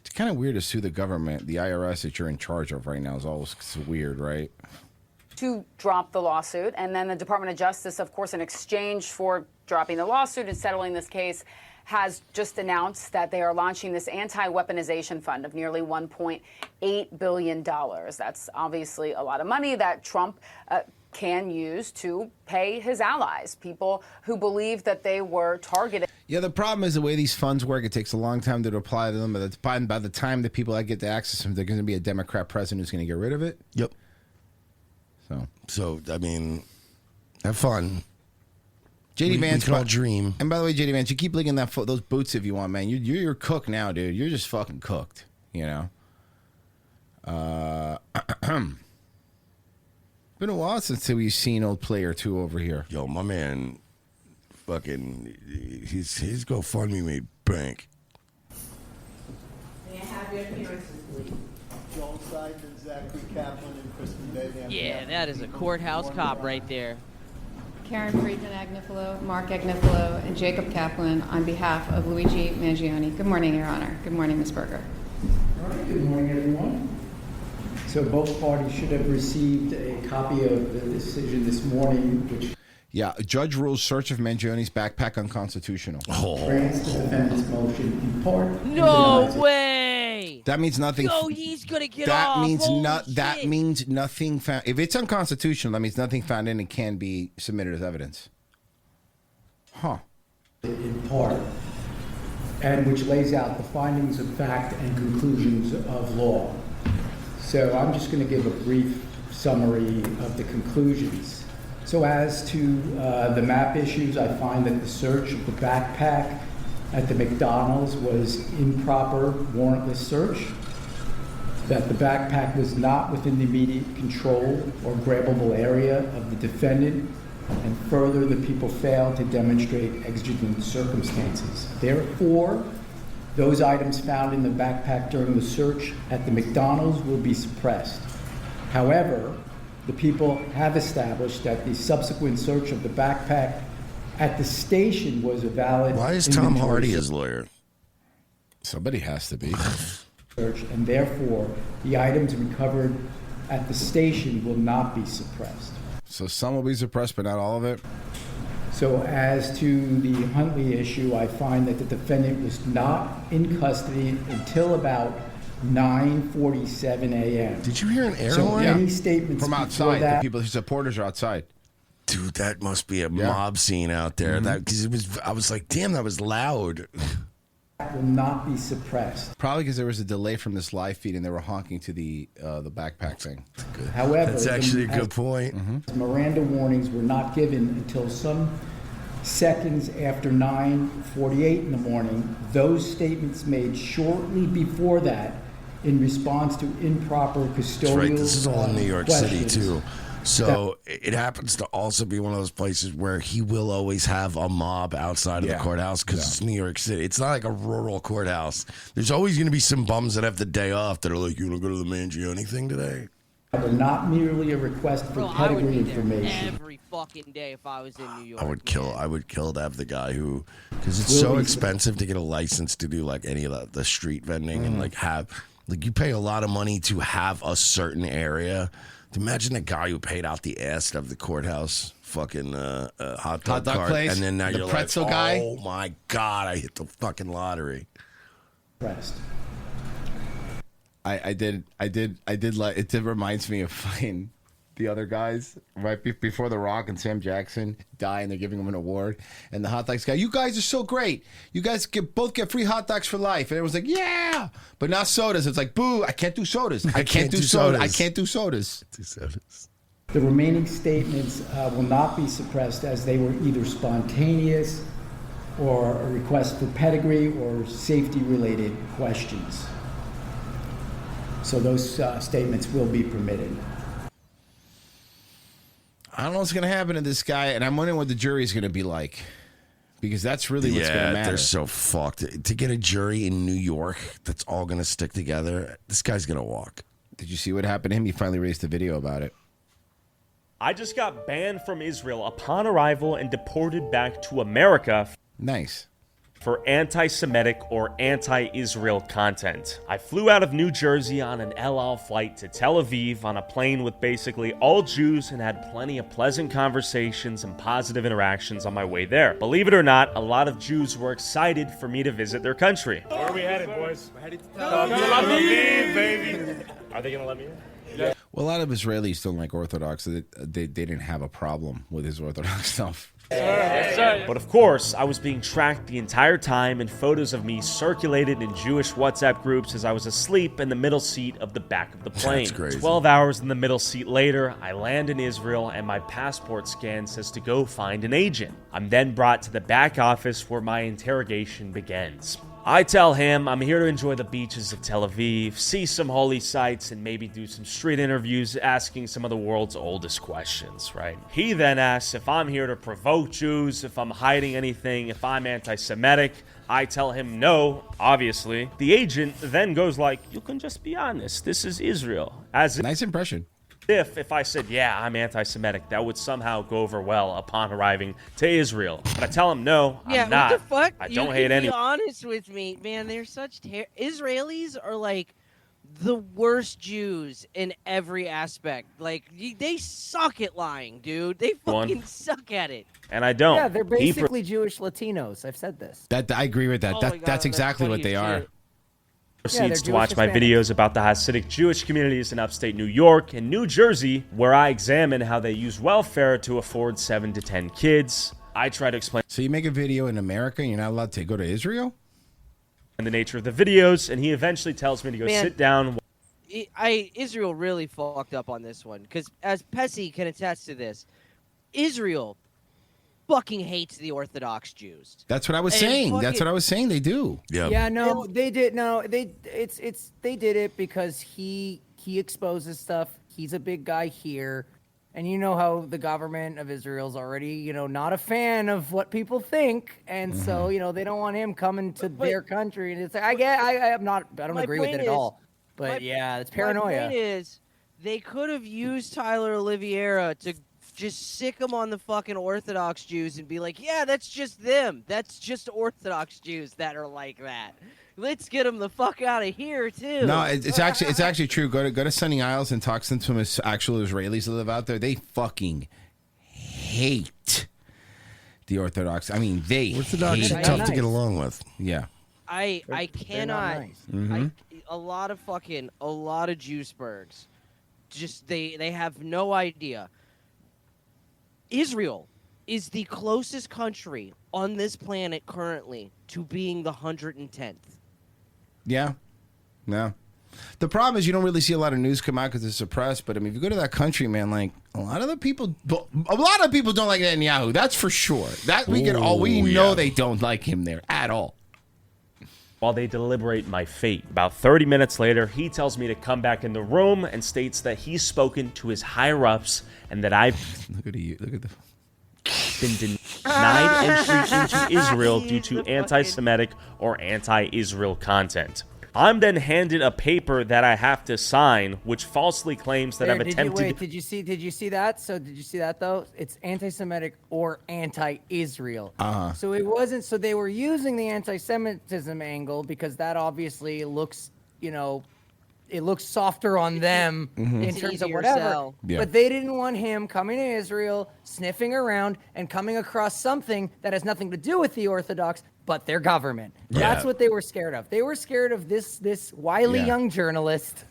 It's kind of weird to sue the government. The IRS that you're in charge of right now is always weird, right? to drop the lawsuit. And then the Department of Justice, of course, in exchange for dropping the lawsuit and settling this case, has just announced that they are launching this anti-weaponization fund of nearly $1.8 billion. That's obviously a lot of money that Trump can use to pay his allies, people who believe that they were targeted. Yeah, the problem is the way these funds work. It takes a long time to apply to them. But by the time the people that get to access them, there's going to be a Democrat president who's going to get rid of it. Yep. So I mean, have fun. JD Vance, we can all dream. And by the way, JD Vance, you keep licking those boots if you want, man. You're cooked now, dude. You're just fucking cooked. You know. Been a while since we've seen old player 2 over here. Yo, my man, fucking, his GoFundMe made bank. May I have your appearances, please? Joel Seidman, Zachary Kaplan, and Kristen Day. Yeah, that is a courthouse cop right there. Karen Friedman Agnifilo, Mark Agnifilo, and Jacob Kaplan on behalf of Luigi Mangione. Good morning, Your Honor. Good morning, Ms. Berger. All right, good morning, everyone. So both parties should have received a copy of the decision this morning, which Judge rules search of Mangione's backpack unconstitutional. grants the defendant's motion in part. No way! That means nothing. Yo, he's gonna get that off. Means Holy that shit. means nothing found. If it's unconstitutional, that means nothing found in it can be submitted as evidence. Huh. In part, and which lays out the findings of fact and conclusions of law. So I'm just going to give a brief summary of the conclusions. So as to the map issues, I find that the search of the backpack at the McDonald's was improper, warrantless search. that the backpack was not within the immediate control or grabbable area of the defendant, and further, the people failed to demonstrate exigent circumstances. Therefore, those items found in the backpack during the search at the McDonald's will be suppressed. However, the people have established that the subsequent search of the backpack at the station was a valid. Why is Tom Hardy his lawyer? Somebody has to be. Search, and therefore, the items recovered at the station will not be suppressed. So some will be suppressed, but not all of it? So as to the Huntley issue, I find that the defendant was not in custody until about 9:47 a.m. Did you hear an air So horn? any statements From before outside. that, The people, his supporters are outside. Dude, that must be a mob scene out there. That because it was. I was like, damn, that was loud. will not be suppressed. Probably because there was a delay from this live feed and they were honking to the backpack thing. However, That's actually a good point. Miranda warnings were not given until some seconds after 9:48 in the morning. Those statements made shortly before that in response to improper custodial That's right. This is all in New York City questions. too. So it happens to also be one of those places where he will always have a mob outside of the courthouse because it's New York City. It's not like a rural courthouse. There's always going to be some bums that have the day off that are like, you want to go to the Mangione thing today? But not merely a request for Bro, I would pedigree be there information. every fucking day if I was in New York. I would kill to have the guy who, because it's Will so be- expensive to get a license to do like any of the street vending and like have, like you pay a lot of money to have a certain area. Imagine the guy who paid out the ass of the courthouse fucking hot dog cart, place? and then now The you're pretzel like, guy? oh my god, I hit the fucking lottery. Pressed. I did like it. Reminds me of fucking the other guys right before The Rock and Sam Jackson die, and they're giving him an award. And the hot dogs guy, you guys are so great. You guys both get free hot dogs for life. And everyone's like, yeah, but not sodas. It's like, boo, I can't do sodas. I can't do sodas. I can't do sodas. The remaining statements will not be suppressed as they were either spontaneous or a request for pedigree or safety-related questions. So those statements will be permitted. I don't know what's going to happen to this guy, and I'm wondering what the jury's going to be like, because that's really what's going to matter. They're so fucked. To get a jury in New York that's all going to stick together, this guy's going to walk. Did you see what happened to him? He finally released a video about it. I just got banned from Israel upon arrival and deported back to America. Nice. For anti-Semitic or anti-Israel content. I flew out of New Jersey on an El Al flight to Tel Aviv on a plane with basically all Jews and had plenty of pleasant conversations and positive interactions on my way there. Believe it or not, a lot of Jews were excited for me to visit their country. Where are we headed, boys? We're headed to Tel Aviv, baby. Are they gonna let me in? Well, a lot of Israelis don't like Orthodox. So they didn't have a problem with his Orthodox stuff. But of course, I was being tracked the entire time, and photos of me circulated in Jewish WhatsApp groups as I was asleep in the middle seat of the back of the plane. That's crazy. 12 hours in the middle seat later, I land in Israel, and my passport scan says to go find an agent. I'm then brought to the back office where my interrogation begins. I tell him I'm here to enjoy the beaches of Tel Aviv, see some holy sites, and maybe do some street interviews asking some of the world's oldest questions, right? He then asks if I'm here to provoke Jews, if I'm hiding anything, if I'm anti-Semitic. I tell him no, obviously. The agent then goes like, you can just be honest, this is Israel. Nice impression. If I said, yeah, I'm anti-Semitic, that would somehow go over well upon arriving to Israel. But I tell him, no, I'm not. What the fuck? I don't hate Be anyone. honest with me, man. They're such Israelis are like the worst Jews in every aspect. Like they suck at lying, dude. They fucking suck at it. And I don't. Yeah, they're basically Jewish Latinos. I've said this. That I agree with that. Oh my God, that's exactly what they are. Proceeds to Jewish watch my Hispanics. videos about the Hasidic Jewish communities in upstate New York and New Jersey, where I examine how they use welfare to afford 7 to 10 kids. I try to explain. So you make a video in America, and you're not allowed to go to Israel? The nature of the videos, and he eventually tells me to go Man. sit down. Israel really fucked up on this one because, as Pessy can attest to this, Israel fucking hates the Orthodox Jews. That's what I was And saying. That's fucking- what I was saying. They do. Yeah, no, they did. No, they did it because he exposes stuff. He's a big guy here, and you know how the government of Israel's already, not a fan of what people think, and so they don't want him coming to their country. And it's like I don't My agree with point it at is- all. But yeah, it's paranoia. My point is, they could have used Tyler Oliveira to just sick him on the fucking Orthodox Jews and be like, yeah, that's just them. That's just Orthodox Jews that are like that. Let's get them the fuck out of here too. No, it's actually true. Go to Sunny Isles and talk to some actual Israelis that live out there. They fucking hate the Orthodox. I mean, they Orthodox hate are tough it. to get along with. Yeah. I They're cannot. not nice. Mhm. A lot of Jewsburgs, just they have no idea. Israel is the closest country on this planet currently to being the 110th. Yeah. No. The problem is you don't really see a lot of news come out because it's suppressed. But I mean, if you go to that country, man, like a lot of people don't like Netanyahu. That's for sure. That we know they don't like him there at all. While they deliberate my fate. About 30 minutes later, he tells me to come back in the room and states that he's spoken to his higher-ups and that I've been denied entry into Israel due to anti-Semitic or anti-Israel content. I'm then handed a paper that I have to sign, which falsely claims that I've attempted... Did you see that? So did you see that though? It's anti-Semitic or anti-Israel. Uh-huh. So it wasn't. So they were using the anti-Semitism angle because that obviously looks, it looks softer on them Mhm. in It's terms of easier whatever. sell. Yeah. But they didn't want him coming to Israel, sniffing around, and coming across something that has nothing to do with the Orthodox, but their government. Yeah. That's what they were scared of. They were scared of this wily Yeah. young journalist.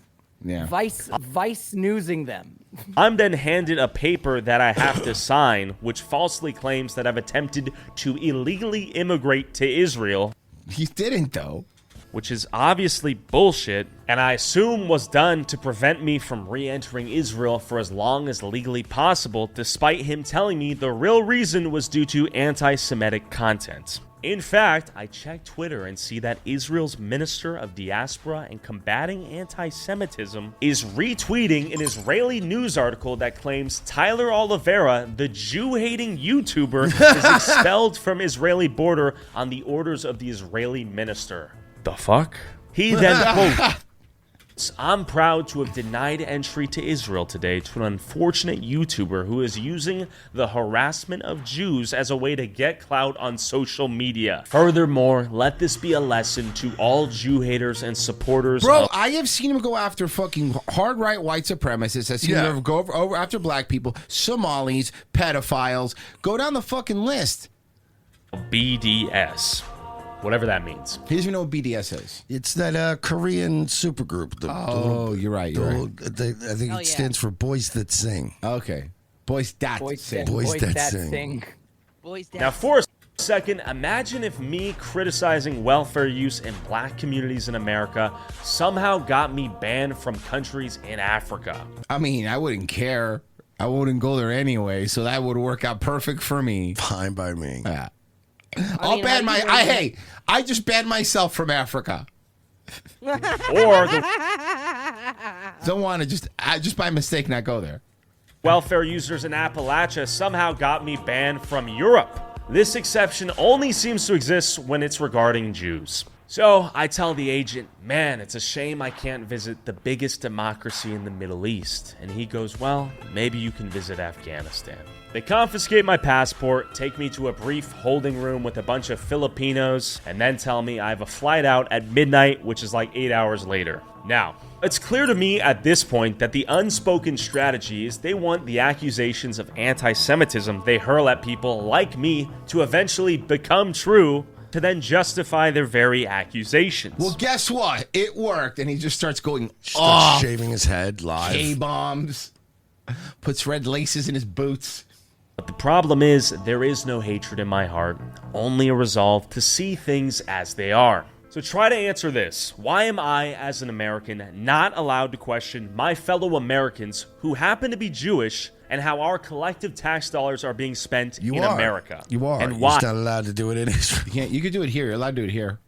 Yeah. Vice newsing them. I'm then handed a paper that I have to sign, which falsely claims that I've attempted to illegally immigrate to Israel. He didn't, though. Which is obviously bullshit, and I assume was done to prevent me from re-entering Israel for as long as legally possible, despite him telling me the real reason was due to anti-Semitic content. In fact, I checked Twitter and see that Israel's Minister of Diaspora and Combating Anti-Semitism is retweeting an Israeli news article that claims Tyler Oliveira, the Jew-hating YouTuber, is expelled from Israeli border on the orders of the Israeli minister. The fuck? He then quotes, I'm proud to have denied entry to Israel today to an unfortunate YouTuber who is using the harassment of Jews as a way to get clout on social media. Furthermore, let this be a lesson to all Jew haters and supporters Bro, of... I have seen him go after fucking hard right white supremacists. I've seen him go over after black people, Somalis, pedophiles. Go down the fucking list. BDS. Whatever that means. He doesn't even know what BDS is. It's that Korean supergroup. You're right. I think it stands for Boys That Sing. Okay. Boys That Sing. Boys That Sing. Now, for a second, imagine if me criticizing welfare use in black communities in America somehow got me banned from countries in Africa. I mean, I wouldn't care. I wouldn't go there anyway, so that would work out perfect for me. Fine by me. Yeah. I just banned myself from Africa. Or Don't want to just by mistake not go there. welfare users in Appalachia somehow got me banned from Europe. This exception only seems to exist when it's regarding Jews. So I tell the agent, man, it's a shame I can't visit the biggest democracy in the Middle East. And he goes, well, maybe you can visit Afghanistan. They confiscate my passport, take me to a brief holding room with a bunch of Filipinos, and then tell me I have a flight out at midnight, which is like 8 hours later. Now, it's clear to me at this point that the unspoken strategy is they want the accusations of anti-Semitism they hurl at people like me to eventually become true, to then justify their very accusations. Well, guess what? It worked, and he just starts going Starts shaving his head live. K-bombs, puts red laces in his boots. But the problem is, there is no hatred in my heart, only a resolve to see things as they are. So try to answer this. Why am I, as an American, not allowed to question my fellow Americans who happen to be Jewish and how our collective tax dollars are being spent in are. America. You are. And You're why? just not allowed to do it in Israel. You could do it here. You're allowed to do it here.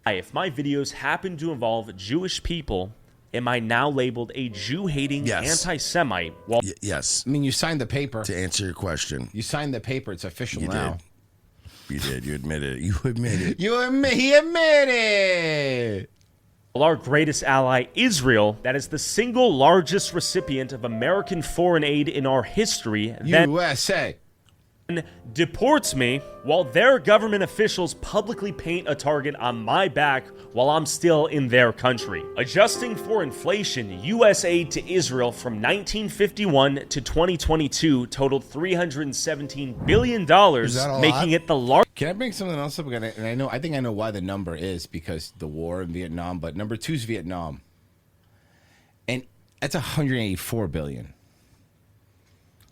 If my videos happen to involve Jewish people, am I now labeled a Jew-hating anti-Semite? Well, yes. I mean, you signed the paper. To answer your question. You signed the paper. It's official now. You did. You admitted it. You admitted it. He admitted. Well, our greatest ally, Israel, that is the single largest recipient of American foreign aid in our history, USA, deports me while their government officials publicly paint a target on my back while I'm still in their country. Adjusting for inflation, U.S. aid to Israel from 1951 to 2022 totaled $317 billion, making it the largest. Can I bring something else up? And I think I know why the number is because the war in Vietnam, but number 2 is Vietnam. And that's $184 billion.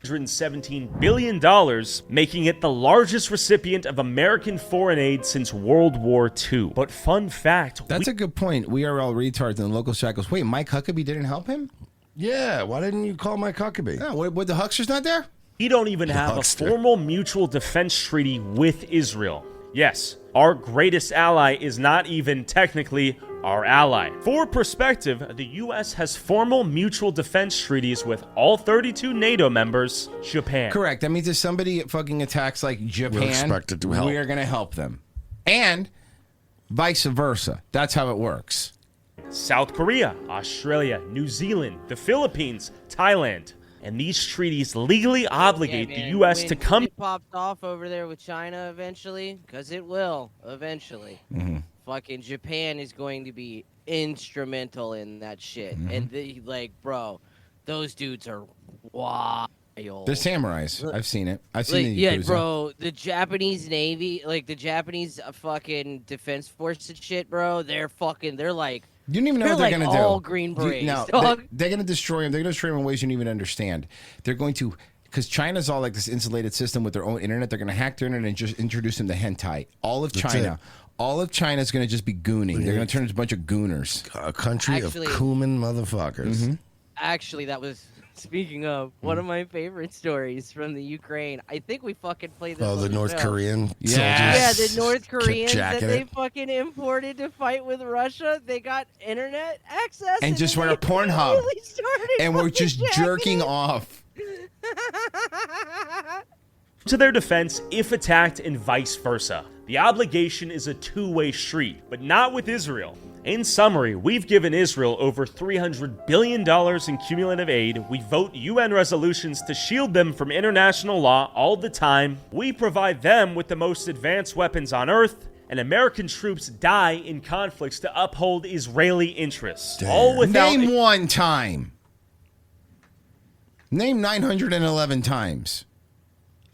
$117 billion, making it the largest recipient of American foreign aid since World War II. But fun fact... That's a good point. We are all retards, and the local chat goes, wait, Mike Huckabee didn't help him? Yeah, why didn't you call Mike Huckabee? Yeah, what, the Huckster's not there? We don't even have a formal mutual defense treaty with Israel. Yes, our greatest ally is not even technically our ally. For perspective, the U.S. has formal mutual defense treaties with all 32 NATO members, Japan. Correct. That means if somebody fucking attacks like Japan, We're expected to help. we are going to help them. And vice versa. That's how it works. South Korea, Australia, New Zealand, the Philippines, Thailand. And these treaties legally obligate the U.S. to come... It pops off over there with China eventually, because it will eventually. Fucking Japan is going to be instrumental in that shit. And bro, those dudes are wild. They're samurais. I've seen it. I've seen the Yakuza. Bro, the Japanese Navy, the Japanese fucking defense force and shit, bro, they're like... You don't even know what they're going to do. All Green Berets. No, dog. they're going to destroy them. They're going to destroy them in ways you don't even understand. They're going to, because China's all like this insulated system with their own internet. They're going to hack their internet and just introduce them to hentai. All of China is going to just be gooning. They're going to turn into a bunch of gooners. A country of cumin motherfuckers. Actually, that was... Speaking of, one of my favorite stories from the Ukraine. I think we fucking played this. Oh, the North Korean soldiers. Yeah, the North Koreans that they it. fucking imported to fight with Russia. They got internet access. And just went to Pornhub. Really And we're just jerking off. To their defense, if attacked and vice versa. The obligation is a two-way street, but not with Israel. In summary, we've given Israel over $300 billion in cumulative aid. We vote UN resolutions to shield them from international law all the time. We provide them with the most advanced weapons on Earth. And American troops die in conflicts to uphold Israeli interests. Damn. All without... Name one time. Name 911 times.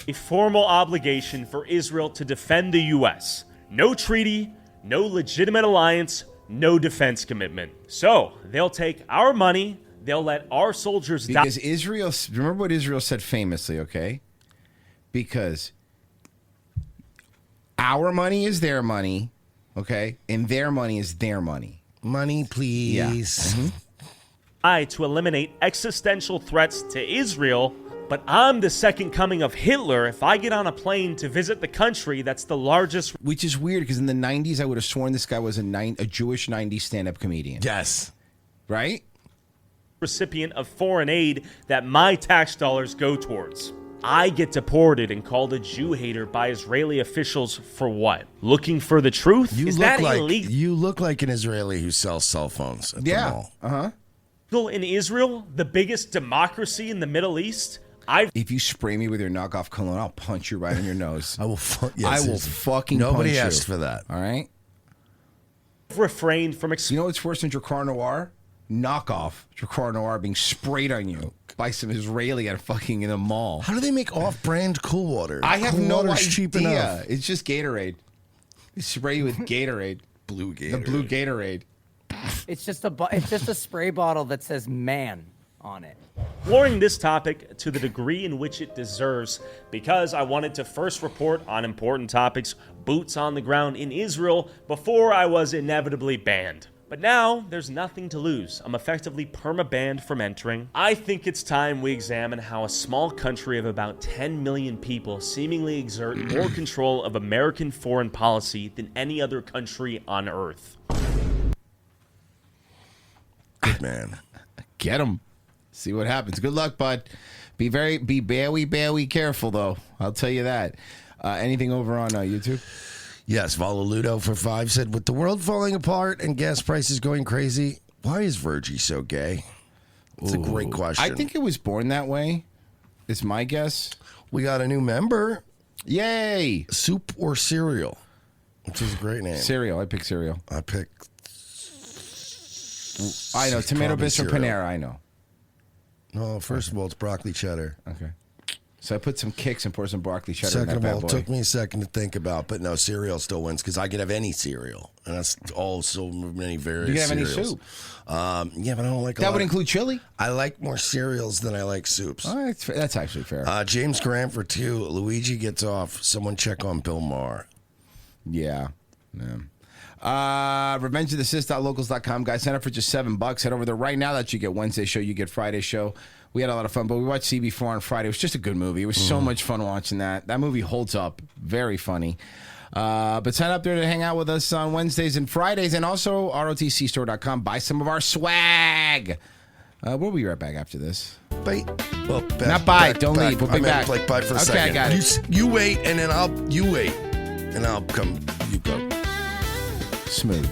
A formal obligation for Israel to defend the U.S. No treaty, no legitimate alliance, no defense commitment. So, they'll take our money, they'll let our soldiers die. Because Israel, remember what Israel said famously, okay? Because our money is their money, okay? And their money is their money. Money, please. Yeah. To eliminate existential threats to Israel, but I'm the second coming of Hitler if I get on a plane to visit the country that's the largest. Which is weird because in the 90s, I would have sworn this guy was a Jewish 90s stand-up comedian. Yes. Right? Recipient of foreign aid that my tax dollars go towards. I get deported and called a Jew hater by Israeli officials for what? Looking for the truth? Is that illegal? You look like an Israeli who sells cell phones at the mall. In Israel, the biggest democracy in the Middle East? If you spray me with your knockoff cologne, I'll punch you right in your nose. I will. I will fucking. Nobody punch asked you. for that. All right. Refrained from. You know what's worse than Drakkar Noir? Knockoff Drakkar Noir being sprayed on you by some Israeli at fucking in a mall. How do they make off-brand Cool Water? I have Cool no Water's idea. cheap enough. It's just Gatorade. They spray you with Gatorade. Blue Gatorade. The blue Gatorade. It's just a spray bottle that says "man" on it. Exploring this topic to the degree in which it deserves, because I wanted to first report on important topics, boots on the ground in Israel, before I was inevitably banned. But now, there's nothing to lose. I'm effectively perma-banned from entering. I think it's time we examine how a small country of about 10 million people seemingly exert more control of American foreign policy than any other country on Earth. Good man. Get him. See what happens. Good luck, bud. Be very careful, though. I'll tell you that. Anything over on YouTube? Yes, Valaludo for 5 said, with the world falling apart and gas prices going crazy, why is Virgie so gay? It's a great question. I think it was born that way. Is my guess. We got a new member. Yay! Soup or cereal, which is a great name. Cereal. I picked cereal. I picked. I know. Tomato Probably Bits or cereal. Panera. I know. No, first of all, it's broccoli cheddar. Okay. So I put some kicks and poured some broccoli cheddar in Second that of bad all, boy. it took me a second to think about, but no, cereal still wins because I could have any cereal, and that's all so many various. You can have any cereals. soup. Yeah, but I don't like. That would include chili. I like more cereals than I like soups. All right, that's actually fair. James Grant for 2. Luigi gets off. Someone check on Bill Maher. Yeah. RevengeOfTheSith.locals.com. Guys, sign up for just $7. Head over there right now. That you get Wednesday show, you get Friday show. We had a lot of fun, but we watched CB4 on Friday. It was just a good movie. It was so much fun watching that. That movie holds up. Very funny. But sign up there to hang out with us on Wednesdays and Fridays, and also ROTCstore.com. Buy some of our swag. We'll be right back after this. Wait. Well, Not bye. Don't leave. We'll be back. Like bye for a okay, second. I got it. You wait, and then you wait, and I'll come. You go. Smooth.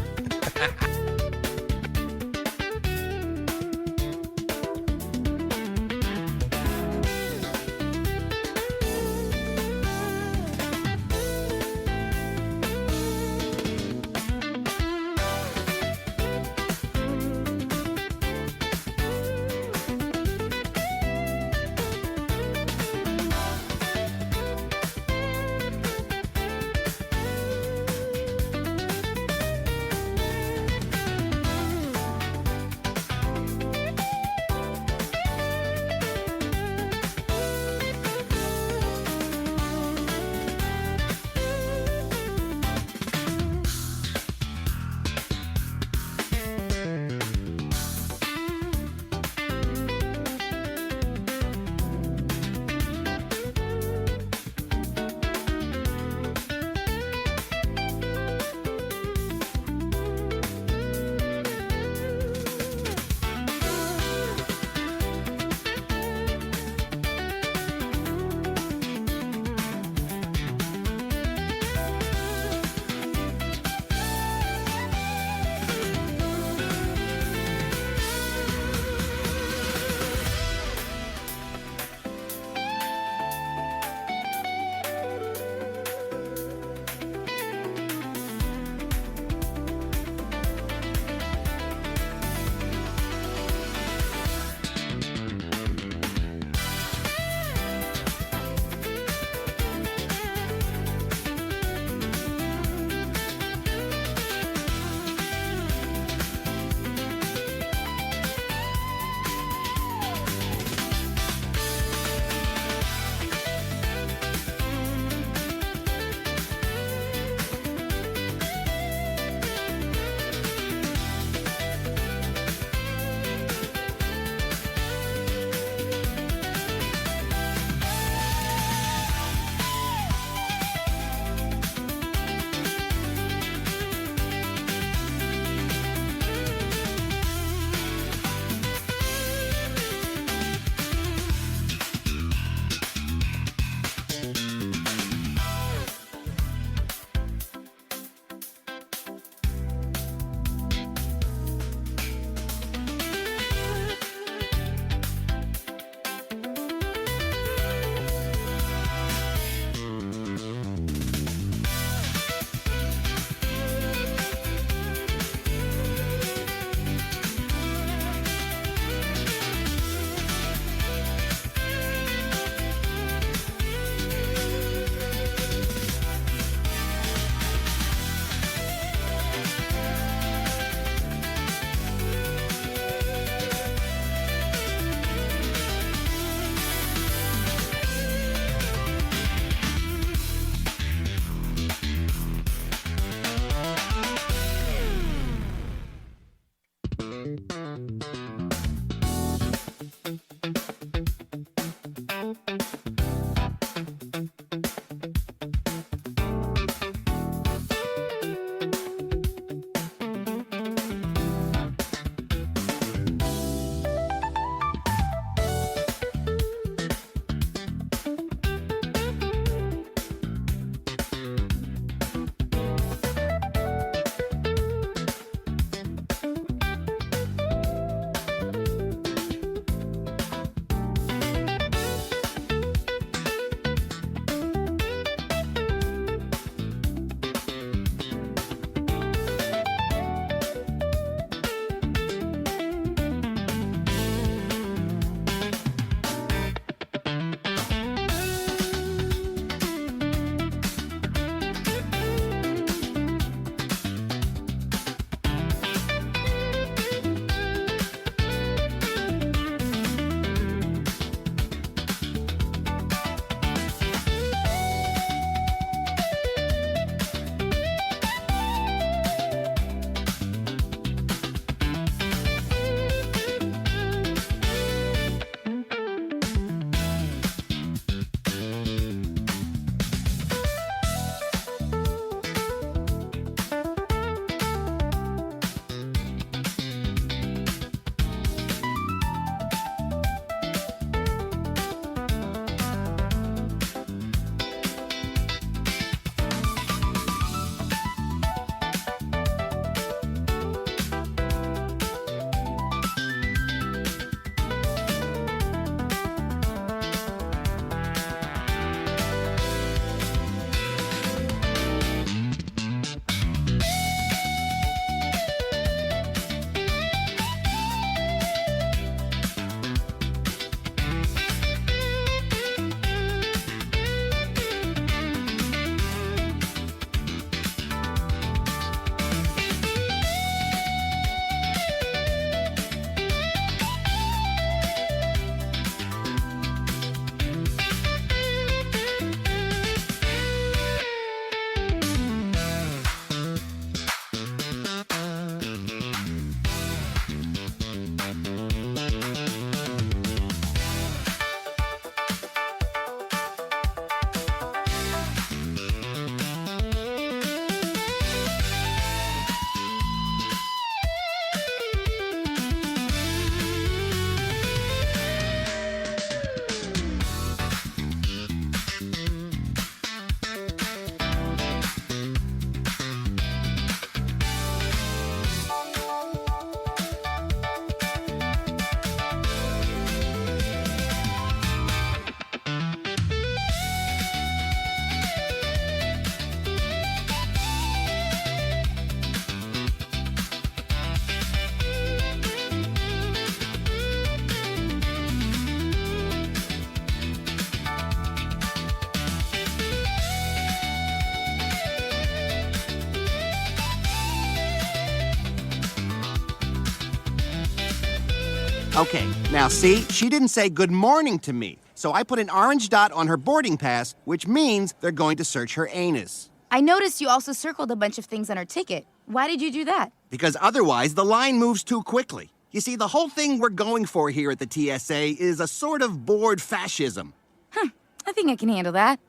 Okay, now see, she didn't say good morning to me. So I put an orange dot on her boarding pass, which means they're going to search her anus. I noticed you also circled a bunch of things on her ticket. Why did you do that? Because otherwise, the line moves too quickly. You see, the whole thing we're going for here at the TSA is a sort of board fascism. I think I can handle that.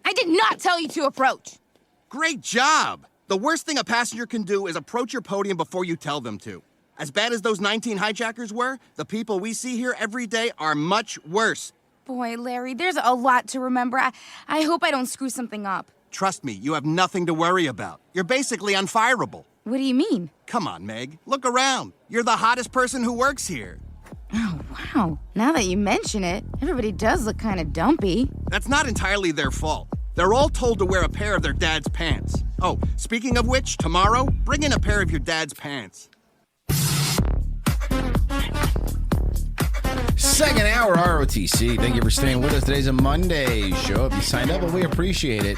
I did not tell you to approach. Great job! The worst thing a passenger can do is approach your podium before you tell them to. As bad as those 19 hijackers were, the people we see here every day are much worse. Boy, Larry, there's a lot to remember. I hope I don't screw something up. Trust me, you have nothing to worry about. You're basically unfireable. What do you mean? Come on, Meg. Look around. You're the hottest person who works here. Oh, wow. Now that you mention it, everybody does look kind of dumpy. That's not entirely their fault. They're all told to wear a pair of their dad's pants. Oh, speaking of which, tomorrow, bring in a pair of your dad's pants. Second hour ROTC. Thank you for staying with us. Today's a Monday show. If you signed up, well, we appreciate it.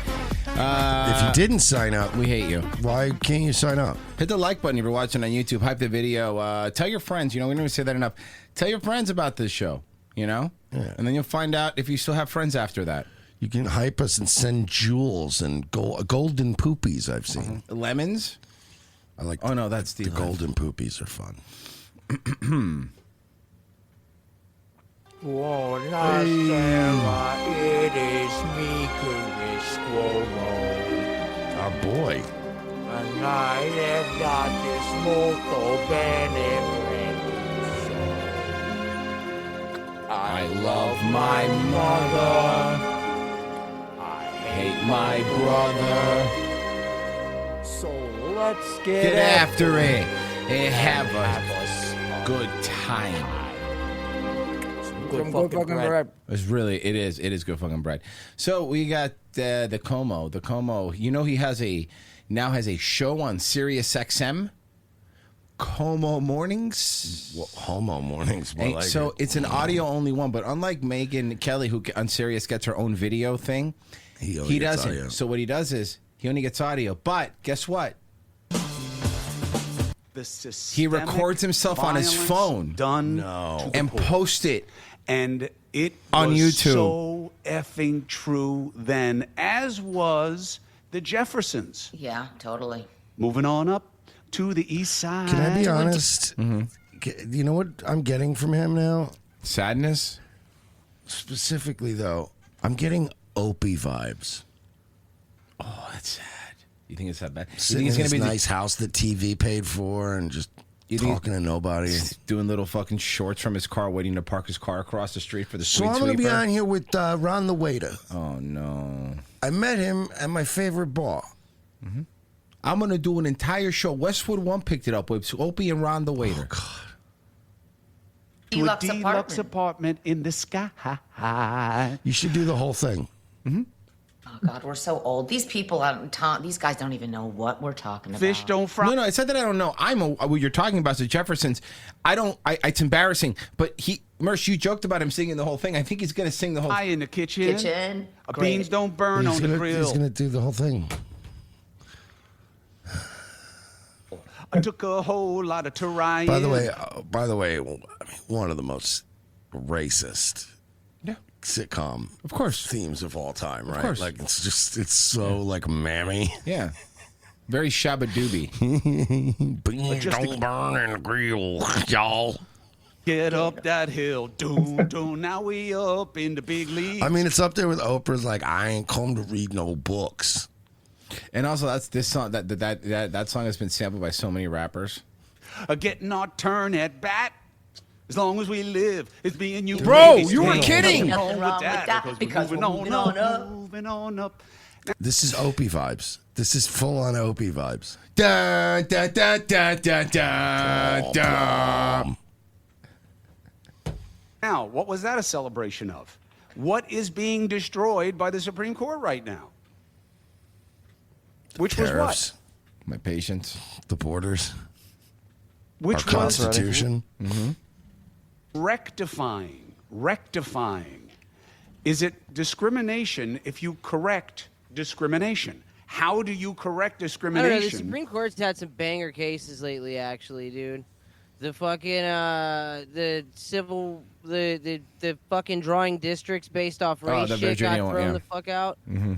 If you didn't sign up, we hate you. Why can't you sign up? Hit the like button if you're watching on YouTube. Hype the video. Tell your friends. You know, we don't even say that enough. Tell your friends about this show, you know? Yeah. And then you'll find out if you still have friends after that. You can hype us and send jewels and golden poopies I've seen. Lemons? I like Oh, no, that's the golden poopies are fun. Buonasera, it is me, Chris Cuomo. Our boy. And I have got this molto bene ready. I love my mother. I hate my brother. So let's get after it and have a good time. Good fucking bread. It's really, it is good fucking bread. So we got the Como. The Como, you know, he now has a show on Sirius XM. Como Mornings. Well, Homo Mornings. More like so it's an audio only one, but unlike Megan Kelly, who on Sirius gets her own video thing, he doesn't. Audio. So what he does is he only gets audio. But guess what? He records himself on his phone and posts it. And it on was YouTube. so effing true then, as was the Jeffersons. Yeah, totally. Moving on up to the east side. Can I be honest? You know what I'm getting from him now? Sadness? Specifically, though, I'm getting Opie vibes. Oh, that's sad. You think it's that bad? Sitting in this nice house that TV paid for and just talking to nobody. Doing little fucking shorts from his car, waiting to park his car across the street for the So street I'm going to be sweeper. on here with Ron the waiter. Oh, no. I met him at my favorite bar. I'm going to do an entire show. Westwood One picked it up with Opie and Ron the waiter. Oh, God. To a deluxe apartment in the sky. You should do the whole thing. Oh God, we're so old. These people, these guys don't even know what we're talking about. Fish don't fry. No, it's not that I don't know. What you're talking about is the Jeffersons. It's embarrassing. But Mersh, you joked about him singing the whole thing. I think he's going to sing the whole Pie in the kitchen. Beans don't burn on the grill. He's going to do the whole thing. I took a whole lot of terrain. By the way, one of the most racist sitcom themes of all time, right? course. Like it's so like mammy. Yeah. Very shabba-dooby. Beans don't burn in the grill, y'all. Get up that hill, doom, doom. Now we up in the big leagues. I mean, it's up there with Oprah's like, I ain't come to read no books. And also, that's this song. That song has been sampled by so many rappers. Getting our turn at bat. As long as we live, it's me and you. Bro, baby. you were kidding. Nothing wrong with that, because we're moving on up. Moving on up. This is Opie vibes. This is full on Opie vibes. Da da da da da da da. Now, what was that a celebration of? What is being destroyed by the Supreme Court right now? Which was what? My patience. The borders. Which Our was Constitution. Rectifying. Is it discrimination if you correct discrimination? How do you correct I don't discrimination? know. The Supreme Court's had some banger cases lately, actually, dude. The fucking the fucking drawing districts based off race the shit Virginia got one, thrown yeah. the fuck out. Mm-hmm.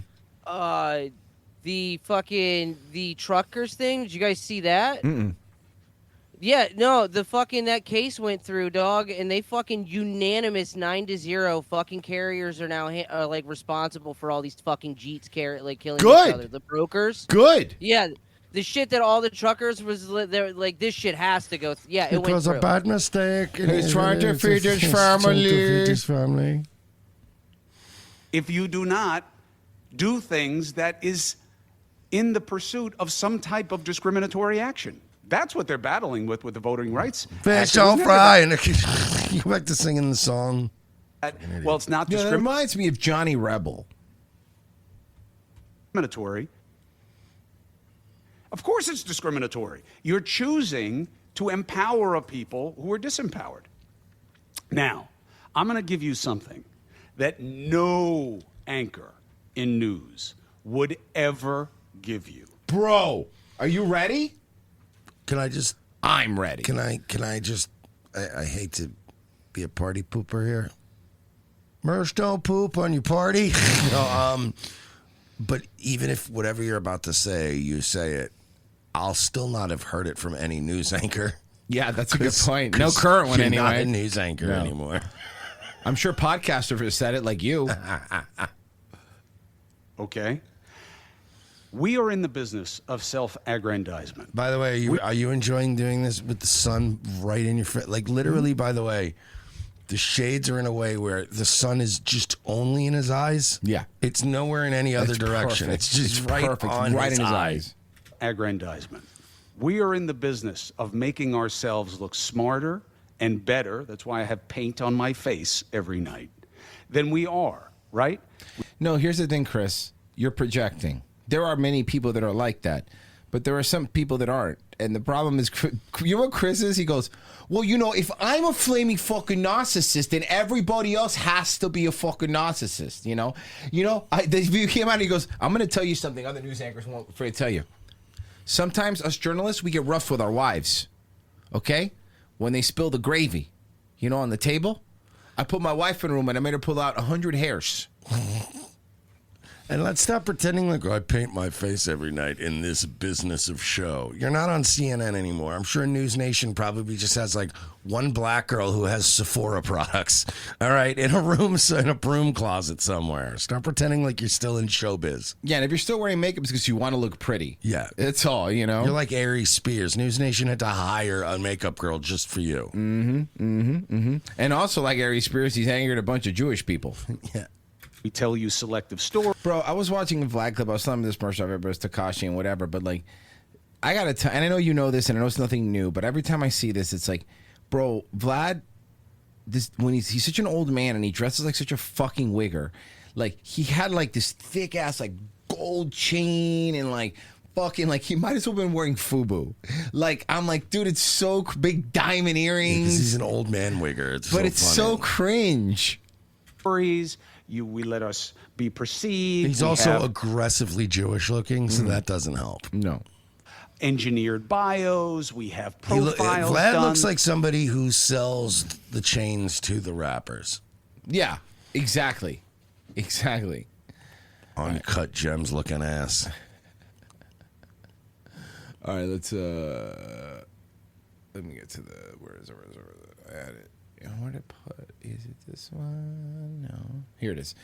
The truckers thing. Did you guys see that? Mm-mm. Yeah, no, that case went through, dog, and they fucking unanimous 9-0 fucking carriers are now like responsible for all these fucking Jeets killing each other. The brokers. Good. Yeah, the shit that all the truckers was they're like, this shit has to go. Yeah, it was went a through. bad mistake. He's trying to feed his He's trying to feed his family. family. If you do not do things that is in the pursuit of some type of discriminatory action. That's what they're battling with the voting rights. Fish Act. don't It was fry. never And you go back to singing the song. well, it's not Yeah, that discriminatory. reminds me of Johnny Rebel. Of course it's discriminatory. You're choosing to empower a people who are disempowered. Now, I'm going to give you something that no anchor in news would ever give you. Bro, are you ready? Can I just? I'm ready. Can I just? I hate to be a party pooper here. Merch, don't poop on your party. But even if whatever you're about to say, you say it, I'll still not have heard it from any news anchor. Yeah, that's a good point. No current one you're anyway. Not a news anchor No. anymore. I'm sure podcasters have said it like you. Okay? We are in the business of self-aggrandizement. By the way, are you enjoying doing this with the sun right in your face? Like literally, by the way, the shades are in a way where the sun is just only in his eyes. Yeah. It's nowhere in any other It's direction. perfect. It's just It's right perfect. on Right his in his eyes. Aggrandizement. We are in the business of making ourselves look smarter and better. That's why I have paint on my face every night. Than we are, right? No, here's the thing, Chris. You're projecting. There are many people that are like that, but there are some people that aren't. And the problem is, you know what Chris is? He goes, well, if I'm a flaming fucking narcissist, then everybody else has to be a fucking narcissist, He came out and he goes, I'm going to tell you something other news anchors won't afraid to tell you. Sometimes us journalists, we get rough with our wives, okay? When they spill the gravy, on the table. I put my wife in a room and I made her pull out 100 hairs. And let's stop pretending like I paint my face every night in this business of show. You're not on CNN anymore. I'm sure News Nation probably just has like one black girl who has Sephora products. All right, in a broom closet somewhere. Stop pretending like you're still in showbiz. Yeah, and if you're still wearing makeup, it's because you want to look pretty. Yeah, it's all. You're like Aries Spears. News Nation had to hire a makeup girl just for you. And also, like Aries Spears, he's angered a bunch of Jewish people. Yeah. We tell you selective stories. Bro, I was watching a Vlad clip. I was telling him this commercial, it was Tekashi and whatever, but like, I gotta tell, and I know you know this, and I know it's nothing new, but every time I see this, it's like, bro, Vlad, when he's such an old man and he dresses like such a fucking wigger, like he had like this thick ass like gold chain and like fucking like he might as well have been wearing FUBU. Like I'm like, dude, it's so big diamond earrings. Because he's an old man wigger. It's so cringe. We let us be perceived. He's also aggressively Jewish looking, so that doesn't help. No. Engineered bios. We have profiles Vlad done. looks like somebody who sells the chains to the rappers. Yeah, exactly. Uncut gems looking ass. All right, let's let me get to the where is it? I had it. Where did I put? Is it this one? No. Here it is.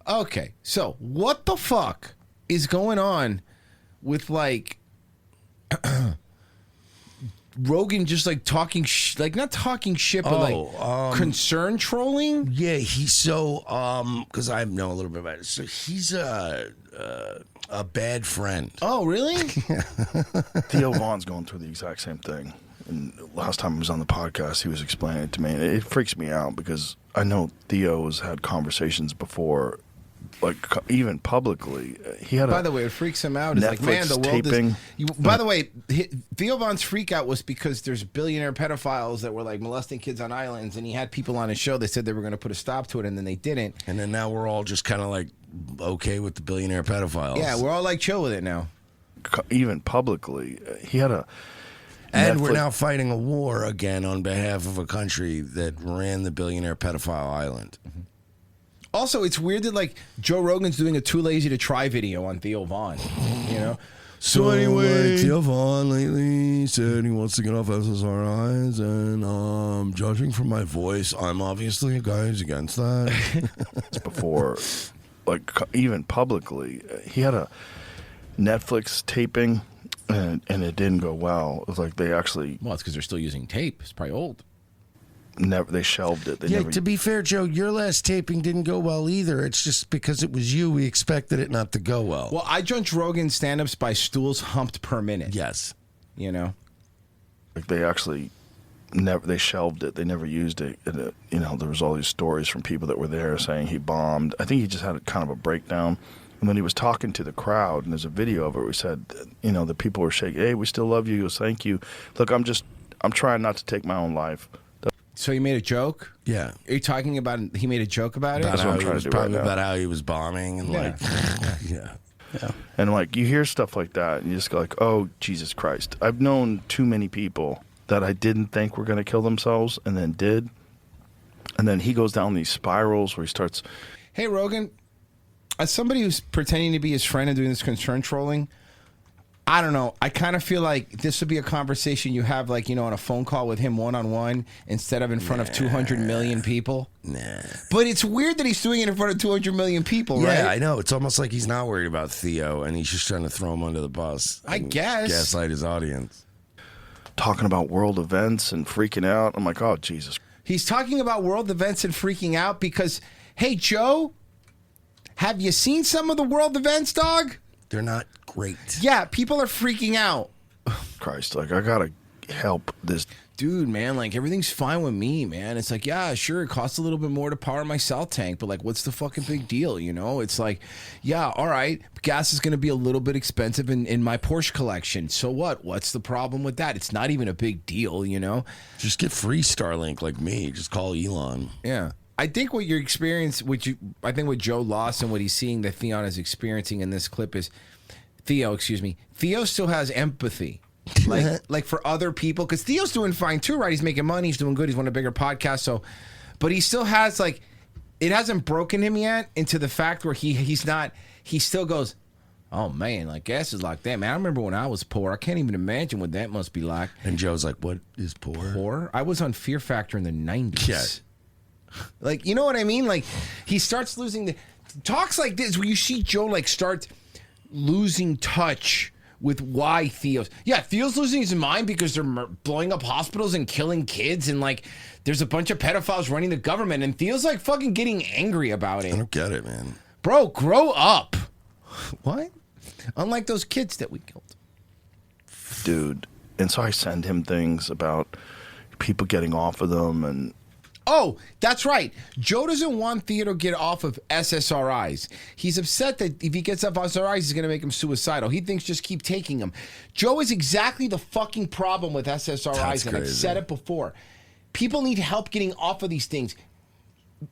Okay, so what the fuck is going on with like Rogan just like talking like not talking shit, but like concern trolling? Yeah, he's so because I know a little bit about it. So he's a bad friend. Oh, really? Theo Vaughn's going through the exact same thing. And last time he was on the podcast, he was explaining it to me. And it freaks me out because I know Theo has had conversations before, like even publicly. He had By the way, it freaks him out. It's like, man, the world taping. is... By the way, Theo Vaughn's freak out was because there's billionaire pedophiles that were like molesting kids on islands, and he had people on his show that said they were going to put a stop to it, and then they didn't. And then now we're all just kind of like okay with the billionaire pedophiles. Yeah, we're all like chill with it now. Even publicly, he had a... And we're now fighting a war again on behalf of a country that ran the billionaire pedophile island. Also, it's weird that like Joe Rogan's doing a too lazy to try video on Theo Von. You know. So anyway, Theo Von lately said he wants to get off SSRIs, and judging from my voice, I'm obviously a guy who's against that. Before, like even publicly, he had a Netflix taping, and it didn't go well. It was like they actually. Well, it's because they're still using tape. It's probably old. They shelved it. To be fair, Joe, your last taping didn't go well either. It's just because it was you, we expected it not to go well. Well, I judge Rogan's stand-ups by stools humped per minute. Yes. You know? Like they actually they shelved it. They never used it. And there was all these stories from people that were there saying he bombed. I think he just had kind of a breakdown. And when he was talking to the crowd, and there's a video of it where he said, the people were shaking, hey, we still love you. He goes, thank you. Look, I'm trying not to take my own life. So he made a joke? Yeah. Are you talking about he made a joke about it? That's what I'm trying to do right now. About how he was bombing and Yeah. And like you hear stuff like that and you just go like, oh, Jesus Christ. I've known too many people that I didn't think were going to kill themselves and then did. And then he goes down these spirals where he starts. Hey, Rogan, as somebody who's pretending to be his friend and doing this concern trolling, I don't know. I kind of feel like this would be a conversation you have, like, on a phone call with him one-on-one instead of in front of 200 million people. Nah. But it's weird that he's doing it in front of 200 million people, right? Yeah, I know. It's almost like he's not worried about Theo, and he's just trying to throw him under the bus. I guess. Gaslight his audience. Talking about world events and freaking out. I'm like, oh, Jesus. He's talking about world events and freaking out because, hey, Joe, have you seen some of the world events, dog? They're not great. Yeah, people are freaking out. Christ, like I gotta help this dude, man. Like everything's fine with me, man. It's like, yeah, sure, it costs a little bit more to power my cell tank, but like, what's the fucking big deal? It's like, yeah, all right, gas is gonna be a little bit expensive in my Porsche collection. So what? What's the problem with that? It's not even a big deal, Just get free Starlink like me. Just call Elon. Yeah. I think what your experience, what Joe Lawson, what he's seeing that Theon is experiencing in this clip is Theo still has empathy, like for other people, because Theo's doing fine too, right? He's making money, he's doing good, he's won a bigger podcast, but he still has it hasn't broken him yet into the fact where he still goes, oh man, like gas is like that, man. I remember when I was poor. I can't even imagine what that must be like. And Joe's like, what is poor? Poor? I was on Fear Factor in the 90s. Yeah. Like, you know what I mean? Like, he starts losing talks like this where you see Joe like start losing touch with why Theo's losing his mind because they're blowing up hospitals and killing kids, and like there's a bunch of pedophiles running the government, and Theo's like fucking getting angry about it. I don't get it, man. Bro, grow up. What? Unlike those kids that we killed. Dude. And so I send him things about people getting off of them and oh, that's right. Joe doesn't want Theo to get off of SSRIs. He's upset that if he gets off SSRIs, he's going to make him suicidal. He thinks just keep taking them. Joe is exactly the fucking problem with SSRIs, and I've said it before. People need help getting off of these things.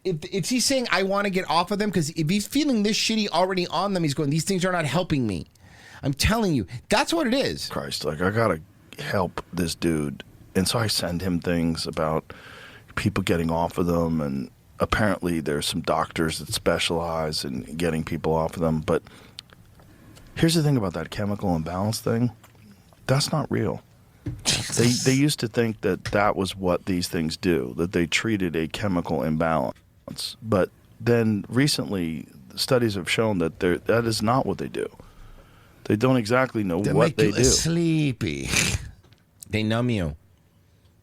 If he's saying, I want to get off of them, because if he's feeling this shitty already on them, he's going, these things are not helping me. I'm telling you, that's what it is. Christ, like, I got to help this dude. And so I send him things about people getting off of them, and apparently there's some doctors that specialize in getting people off of them. But here's the thing about that chemical imbalance thing. That's not real. They used to think that was what these things do, that they treated a chemical imbalance. But then recently, studies have shown that that is not what they do. They don't exactly know what they do. Sleepy. They numb you.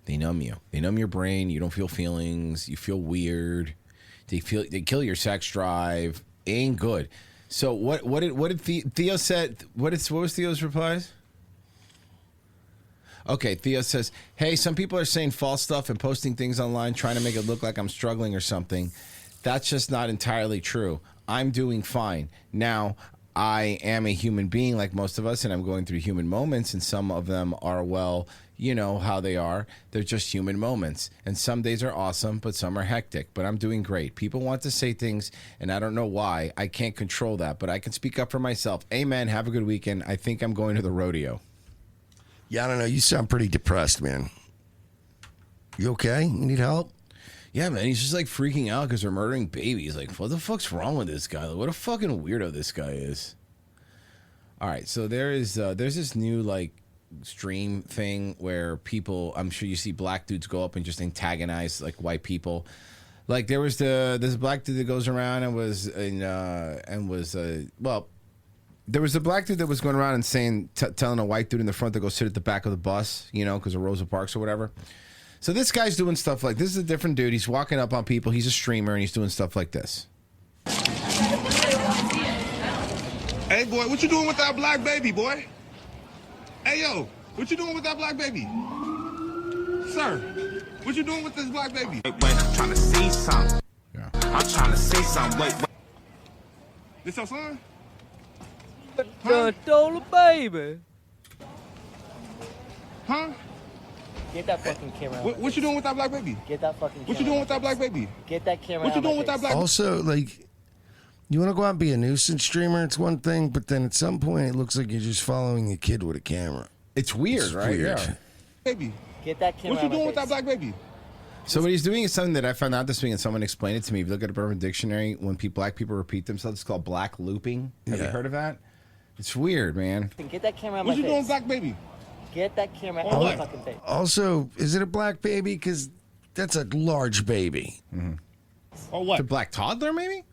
They numb you. They numb your brain. You don't feel feelings. You feel weird. They kill your sex drive. It ain't good. So what did Theo said? What was Theo's replies? Okay, Theo says, hey, some people are saying false stuff and posting things online trying to make it look like I'm struggling or something. That's just not entirely true. I'm doing fine. Now, I am a human being like most of us, and I'm going through human moments, and some of them are, well, you know how they are. They're just human moments. And some days are awesome, but some are hectic. But I'm doing great. People want to say things, and I don't know why. I can't control that, but I can speak up for myself. Amen. Have a good weekend. I think I'm going to the rodeo. Yeah, I don't know. You sound pretty depressed, man. You okay? You need help? Yeah, man. He's just like freaking out because they're murdering babies. Like, what the fuck's wrong with this guy? Like, what a fucking weirdo this guy is. All right, so there's this new like stream thing where people, I'm sure you see black dudes go up and just antagonize like white people. Like there was this black dude that goes around and was there was a black dude that was going around and saying, telling a white dude in the front to go sit at the back of the bus, you know, because of Rosa Parks or whatever. So this guy's doing stuff like this. Is a different dude. He's walking up on people. He's a streamer and he's doing stuff like this. Hey, boy, what you doing with that black baby, boy? Hey, yo, what you doing with that black baby? Sir, what you doing with this black baby? Wait, I'm trying to see something. Yeah. I'm trying to see something. Wait. This your son? Stole a baby. Huh? Get that fucking camera. What you doing with that black baby? Get that fucking camera. What you doing with that black baby? Get that camera. What you doing with that black baby? Also, like, you want to go out and be a nuisance streamer, it's one thing, but then at some point it looks like you're just following a kid with a camera. It's weird, right? Weird. Yeah. Baby. Get that camera. What you doing with that black baby? So what he's doing is something that I found out this week, and someone explained it to me. If you look at a Urban Dictionary, when black people repeat themselves, it's called black looping. Have you heard of that? It's weird, man. Get that camera on What my you face. doing, black baby? Get that camera on my fucking face. Also, is it a black baby? Because that's a large baby. Mm-hmm. Or what? The black toddler, maybe?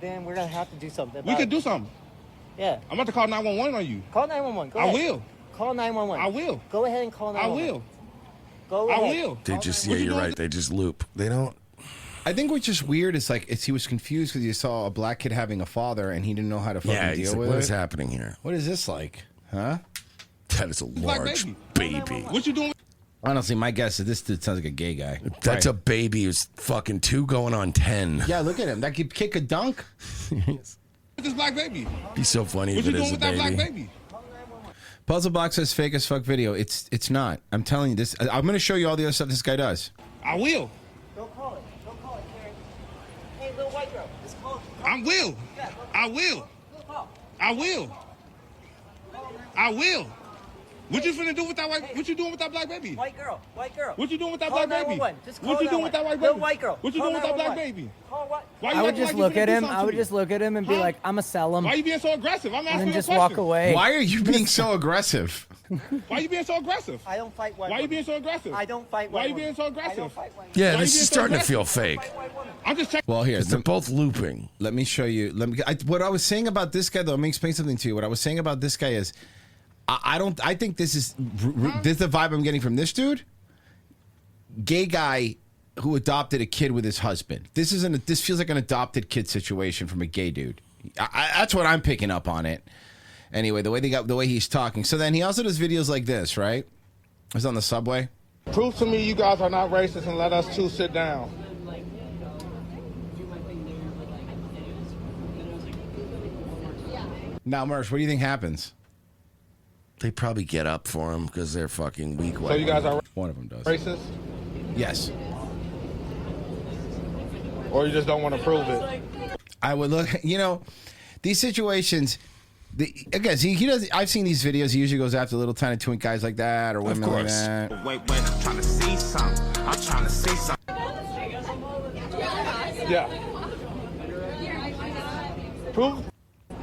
Then we're gonna have to do something. We could do something. Yeah. I'm about to call 911 on you. Call 911. Go I ahead. will. Call 911. I will. Go ahead and call I 911. will. Go I ahead. will. They just, yeah, you're right. They just loop. They don't. I think what's just weird is like he was confused because he saw a black kid having a father and he didn't know how to fucking Yeah, deal like, with what it. is happening here? What is this like? Huh? That is a large baby. What you doing? Honestly, my guess is this dude sounds like a gay guy. That's a baby who's fucking 2 going on 10. Yeah, look at him. That kid kick a dunk. With this black baby. Be so funny What if you it doing is a with that black baby. baby? Puzzle Box says fake as fuck video. It's not. I'm telling you this. I'm going to show you all the other stuff this guy does. I will. Don't call it. Don't call it, Karen. Hey, little white girl. Just call it. I will. I will. I will. I will. What you finna do with that white? What you doing with that black baby? White girl. White girl. What you doing with that Call black baby? 911. Just call What you doing with that white 911. baby? Little white girl. What you Call doing with that black 911. baby? Call what? Why you I would acting just like you look finna at do him. something I would to me? just look at him and be like, "I'm gonna sell him," Why you being so aggressive? I'm asking and then you a just question. walk away. Why are you being so aggressive? Why you being so aggressive? I don't fight white Why you women. being so aggressive? I don't fight Why white you being women. so I aggressive? don't fight white Yeah, Why this you is being so starting to aggressive? feel fake. I'm just checking. Well, here, They're both looping. let me show you. What I was saying about this guy, though, let me explain something to you. What I was saying about this guy is, I think this is this is the vibe I'm getting from this dude. Gay guy who adopted a kid with his husband. This feels like an adopted kid situation from a gay dude. That's what I'm picking up on it. Anyway, the way he's talking. So then he also does videos like this, right? He's on the subway. Prove to me you guys are not racist and let us two sit down. Now, Mersh, what do you think happens? They probably get up for him because they're fucking weak. So you guys are One of them does. racist? Yes. Or you just don't want to prove it? I would look. You know, these situations. Again, he does. I've seen these videos. He usually goes after little tiny twink guys like that or women like that. Wait, I'm trying to see something. I'm trying to see something. Yeah.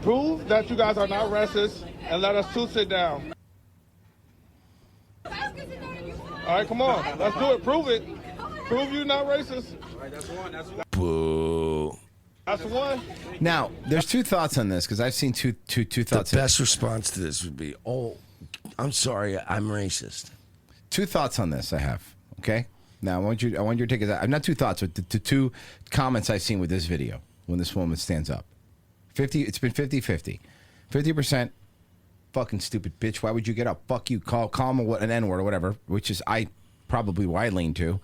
Prove that you guys are not racist and let us two sit down. All right, come on. Let's do it. Prove it. Prove you're not racist. All right, that's one. That's one. Boo. That's one. Now, there's two thoughts on this because I've seen two thoughts. The best response to this would be, "Oh, I'm sorry, I'm racist." Two thoughts on this I have. Okay. Now I want you to take it. Not two thoughts, but the two comments I've seen with this video when this woman stands up. It's been 50-50. 50% fucking stupid bitch. Why would you get up? Fuck you. Call him an N-word or whatever, which is probably where I lean to.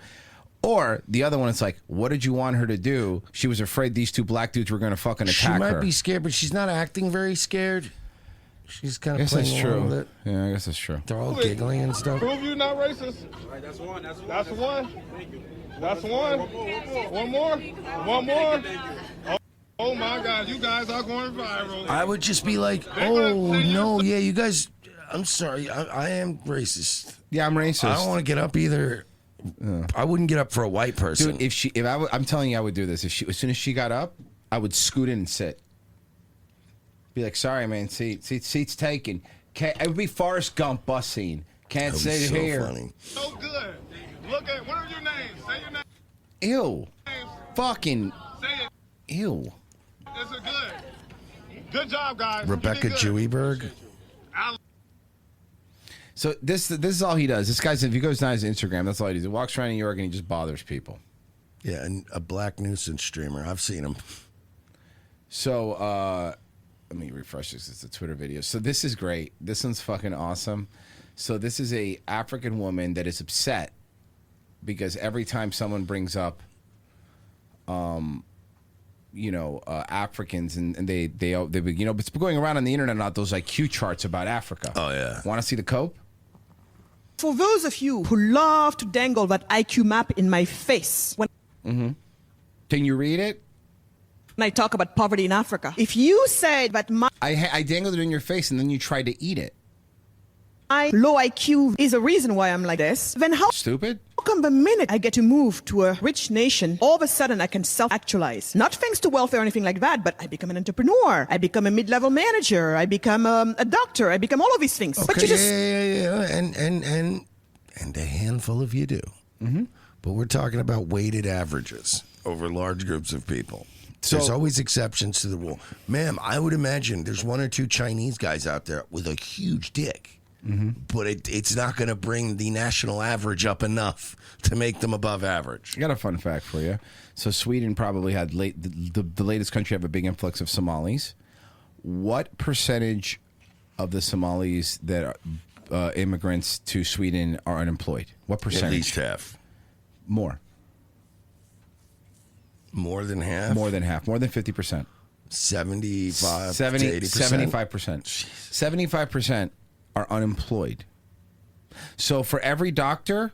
Or the other one, it's like, what did you want her to do? She was afraid these two black dudes were going to fucking attack her. She might be scared, but she's not acting very scared. She's kind of playing along with it. Yeah, I guess that's true. They're all giggling and stuff. Prove you're not racist. All right, that's one. That's one. That's one. That's one. One more. One more. Oh my God, you guys are going viral. I would just be like, oh no, yeah, you guys I'm sorry. I am racist. Yeah, I'm racist. I don't want to get up either. I wouldn't get up for a white person. Dude, I'm telling you, I would do this. As soon as she got up, I would scoot in and sit. Be like, sorry, man, seat's taken. It would be Forrest Gump bus scene. Can't sit so here. Funny. So good. Look at, what are your names? Say your name. Ew. Fucking. Say it. Ew. This is good. Good job, guys. Rebecca You did good. Jewyberg. So this is all he does. This guy's, if he goes down his Instagram, that's all he does. He walks around New York and he just bothers people. Yeah, and a black nuisance streamer. I've seen him. So let me refresh this. It's a Twitter video. So this is great. This one's fucking awesome. So this is a African woman that is upset because every time someone brings up, Africans and they it's going around on the internet now, those IQ charts about Africa. Oh yeah. Want to see the cope? For those of you who love to dangle that IQ map in my face Can you read it? when I talk about poverty in Africa, if you said that I dangled it in your face and then you tried to eat it. my low IQ is a reason why I'm like this, then how Stupid? come the minute I get to move to a rich nation, all of a sudden I can self-actualize? Not thanks to welfare or anything like that, but I become an entrepreneur. I become a mid-level manager. I become a doctor. I become all of these things. Okay, But you just... yeah. And a handful of you do. Mm-hmm. But we're talking about weighted averages over large groups of people. So- There's always exceptions to the rule. Ma'am, I would imagine there's one or two Chinese guys out there with a huge dick. Mm-hmm. But it's not going to bring the national average up enough to make them above average. I got a fun fact for you. So Sweden probably had the latest country to have a big influx of Somalis. What percentage of the Somalis that are immigrants to Sweden are unemployed? What percentage? At least half. More. More than half? More than half. More than 50%. 75 to 80%? 75%. 75% are unemployed. So for every doctor,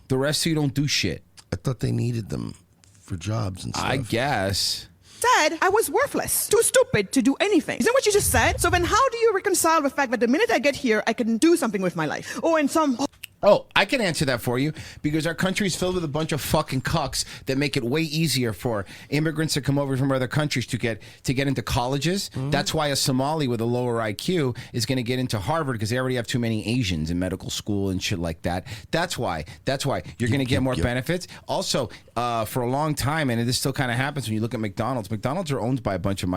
the rest of you don't do shit. I thought they needed them for jobs and stuff. I guess. said I was worthless, too stupid to do anything. Isn't that what you just said? So then how do you reconcile the fact that the minute I get here, I can do something with my life? Oh, and some... Oh, I can answer that for you because our country is filled with a bunch of fucking cucks that make it way easier for immigrants to come over from other countries to get into colleges. Mm-hmm. That's why a Somali with a lower IQ is going to get into Harvard because they already have too many Asians in medical school and shit like that. That's why you're going to get more benefits. Also, for a long time, and this still kind of happens when you look at McDonald's. McDonald's are owned by a bunch of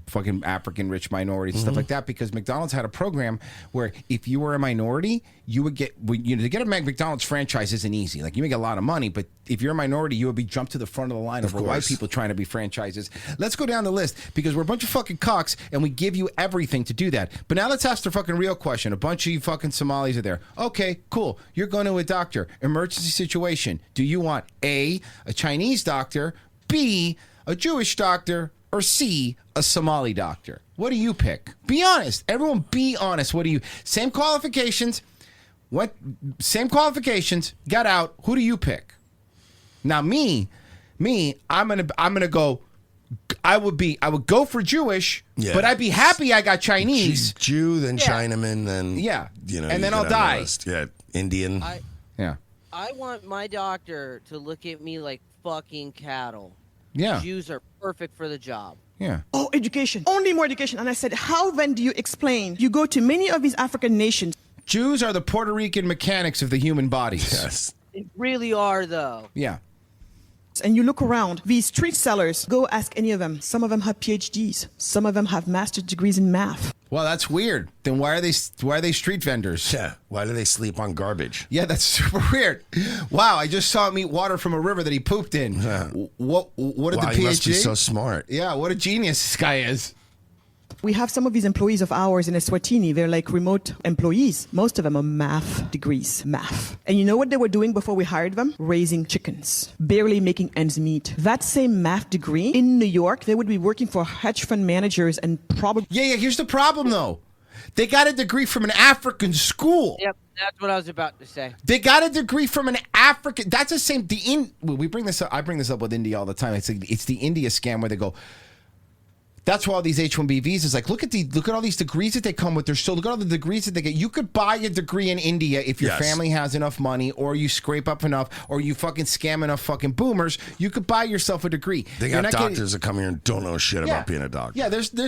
fucking African rich minorities and stuff like that because McDonald's had a program where if you were a minority, you would get to get a McDonald's franchise isn't easy. Like you make a lot of money, but if you're a minority, you would be jumped to the front of the line over white people trying to be franchises. Let's go down the list because we're a bunch of fucking cocks and we give you everything to do that. But now let's ask the fucking real question. A bunch of you fucking Somalis are there. Okay, cool. You're going to a doctor. Emergency situation. Do you want A, a Chinese doctor, B, a Jewish doctor, or C, a Somali doctor? What do you pick? Be honest. Everyone be honest. What do you... Same qualifications. Same qualifications, got out. Who do you pick? Now me, I'm gonna go. I would go for Jewish, but I'd be happy I got Chinese. Jew, then Chinaman, then and then I'll die. Yeah, Indian. I want my doctor to look at me like fucking cattle. Yeah. Jews are perfect for the job. Yeah. Oh, education. Only more education. And I said, how then do you explain? You go to many of these African nations. Jews are the Puerto Rican mechanics of the human bodies. Yes. They really are, though. Yeah. And you look around, these street sellers, go ask any of them. Some of them have PhDs. Some of them have master's degrees in math. Well, that's weird. Then why are they street vendors? Yeah. Why do they sleep on garbage? Yeah, that's super weird. Wow, I just saw him eat water from a river that he pooped in. Yeah. What did the PhD? He must be so smart. Yeah, what a genius this guy is. We have some of these employees of ours in Eswatini. They're like remote employees. Most of them are math degrees, math. And you know what they were doing before we hired them? Raising chickens, barely making ends meet. That same math degree in New York, they would be working for hedge fund managers and probably... Yeah, here's the problem, though. They got a degree from an African school. Yep, that's what I was about to say. They got a degree from an African... That's the same... We bring this up. I bring this up with India all the time. It's the India scam where they go... That's why all these H-1B visas, like, look at all these degrees that they come with. Look at all the degrees that they get. You could buy a degree in India if your family has enough money, or you scrape up enough, or you fucking scam enough fucking boomers. You could buy yourself a degree. They got doctors that come here and don't know shit about being a doctor. Yeah, there's no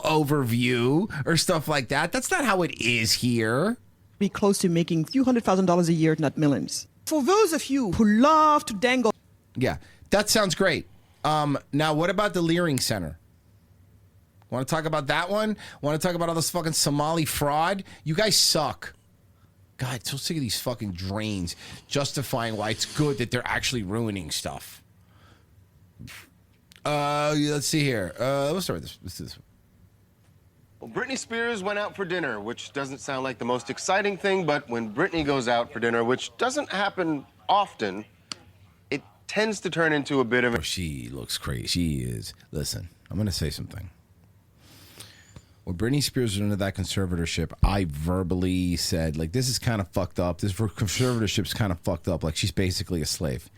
overview or stuff like that. That's not how it is here. Be close to making a few $100,000 a year, not millions. For those of you who love to dangle. Yeah, that sounds great. Now, what about the Leering Center? Want to talk about that one? Want to talk about all this fucking Somali fraud? You guys suck. God, so sick of these fucking drains justifying why it's good that they're actually ruining stuff. Let's see here. Let's start with this. Let's do this. Well, Britney Spears went out for dinner, which doesn't sound like the most exciting thing, but when Britney goes out for dinner, which doesn't happen often, it tends to turn into a bit of a... She looks crazy. She is. Listen, I'm going to say something. When Britney Spears was under that conservatorship, I verbally said, like, this is kind of fucked up. This conservatorship's kind of fucked up. Like, she's basically a slave.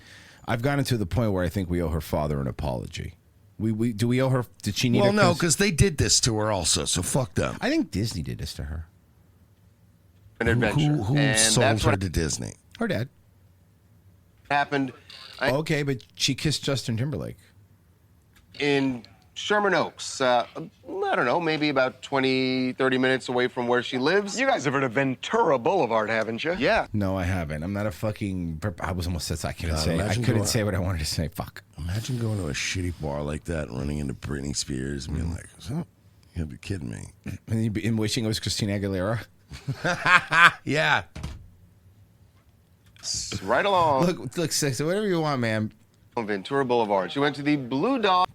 I've gotten to the point where I think we owe her father an apology. Do we owe her? Did she need? Well, no, because they did this to her also. So fuck them. I think Disney did this to her. An adventure. Who sold her to Disney? Her dad. Happened. Okay, but she kissed Justin Timberlake. In Sherman Oaks. I don't know, maybe about 20, 30 minutes away from where she lives. You guys have heard of Ventura Boulevard, haven't you? Yeah. No, I haven't. I'm not a fucking... I was almost said I couldn't say. I imagine couldn't going- say what I wanted to say. Fuck. Imagine going to a shitty bar like that and running into Britney Spears and being like, "Oh, you gotta be kidding me." And wishing it was Christina Aguilera. Yeah. Right along. Look, so whatever you want, man. On Ventura Boulevard. She went to the Blue Dog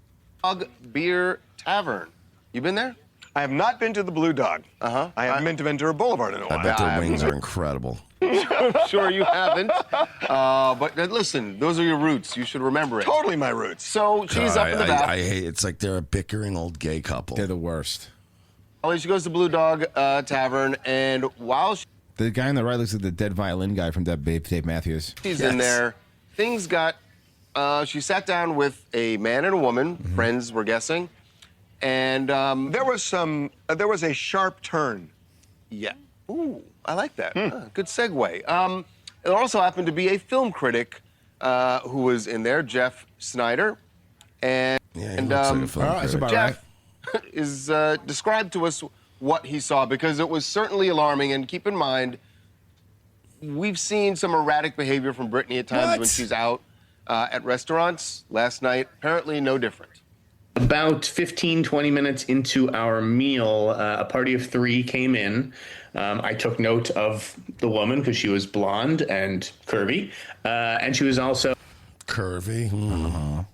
Beer Tavern. You been there? I have not been to the Blue Dog. Uh-huh. I haven't been to Ventura Boulevard in a while. I bet their wings are incredible. I'm sure you haven't. But listen, those are your roots. You should remember it. Totally my roots. So she's up in the back. I hate it's like they're a bickering old gay couple. They're the worst. She goes to Blue Dog Tavern, and while The guy on the right looks like the dead violin guy from Dave Matthews. she's in there, things got... she sat down with a man and a woman, friends, we're guessing, and... there was a sharp turn. Yeah. Ooh, I like that. Good segue. There also happened to be a film critic who was in there, Jeff Snyder. And, looks like a film critic. That's about Jeff is described to us what he saw, because it was certainly alarming. And keep in mind, we've seen some erratic behavior from Britney at times when she's out at restaurants. Last night, apparently no different. About 15, 20 minutes into our meal, a party of three came in. I took note of the woman because she was blonde and curvy. And she was also... Curvy?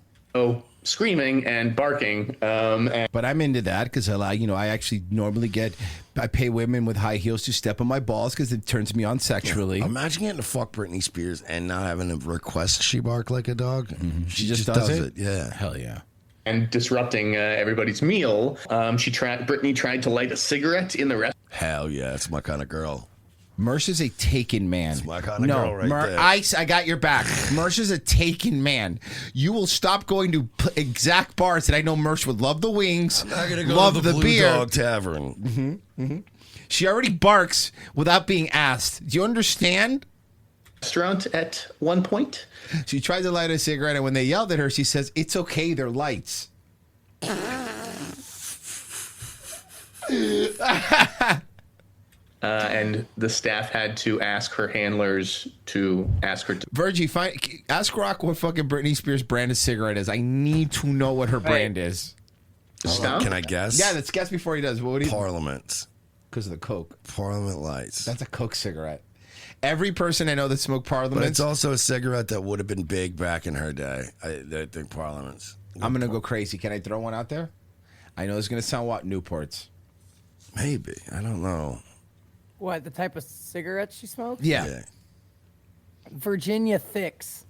Screaming and barking. But I'm into that because I actually normally I pay women with high heels to step on my balls because it turns me on sexually. Imagine getting to fuck Britney Spears and not having to request she bark like a dog. She just does it? Yeah. Hell yeah. And disrupting everybody's meal. Britney tried to light a cigarette in the restaurant. Hell yeah, that's my kind of girl. Mercer's a taken man. That's my kind of girl right there. I got your back. Mercer's a taken man. You will stop going to exact bars that I know Mercer would love the wings, I'm not gonna go love to the Blue beer. Dog Tavern. She already barks without being asked. Do you understand? Restaurant at one point. She tried to light a cigarette, and when they yelled at her, she says, "It's okay, they're lights." And the staff had to ask her handlers to ask her to... Virgie, ask Rock what fucking Britney Spears brand of cigarette is. I need to know what her brand is. Stop. Can I guess? Yeah, let's guess before he does. What do you... Parliament. Because of the Coke. Parliament Lights. That's a Coke cigarette. Every person I know that smoked Parliament... But it's also a cigarette that would have been big back in her day. I think Parliaments. I'm going to go crazy. Can I throw one out there? I know it's going to sound what? Newports. Maybe. I don't know. What, the type of cigarettes she smoked? Yeah. Virginia Thicks.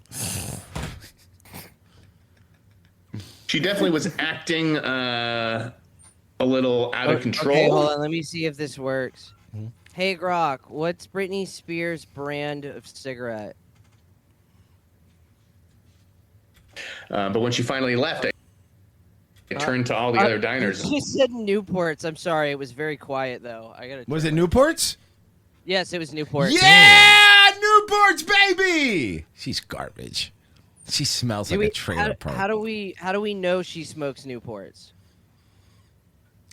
She definitely was acting a little out of control. Okay, hold on. Let me see if this works. Hey, Grok, what's Britney Spears' brand of cigarette? But when she finally left, I turned to all the other diners. You said Newports. I'm sorry. It was very quiet, though. I gotta. Was it Newports? Yes, it was Newports. Yeah, Newports, baby. She's garbage. She smells like a trailer park. How do we know she smokes Newports?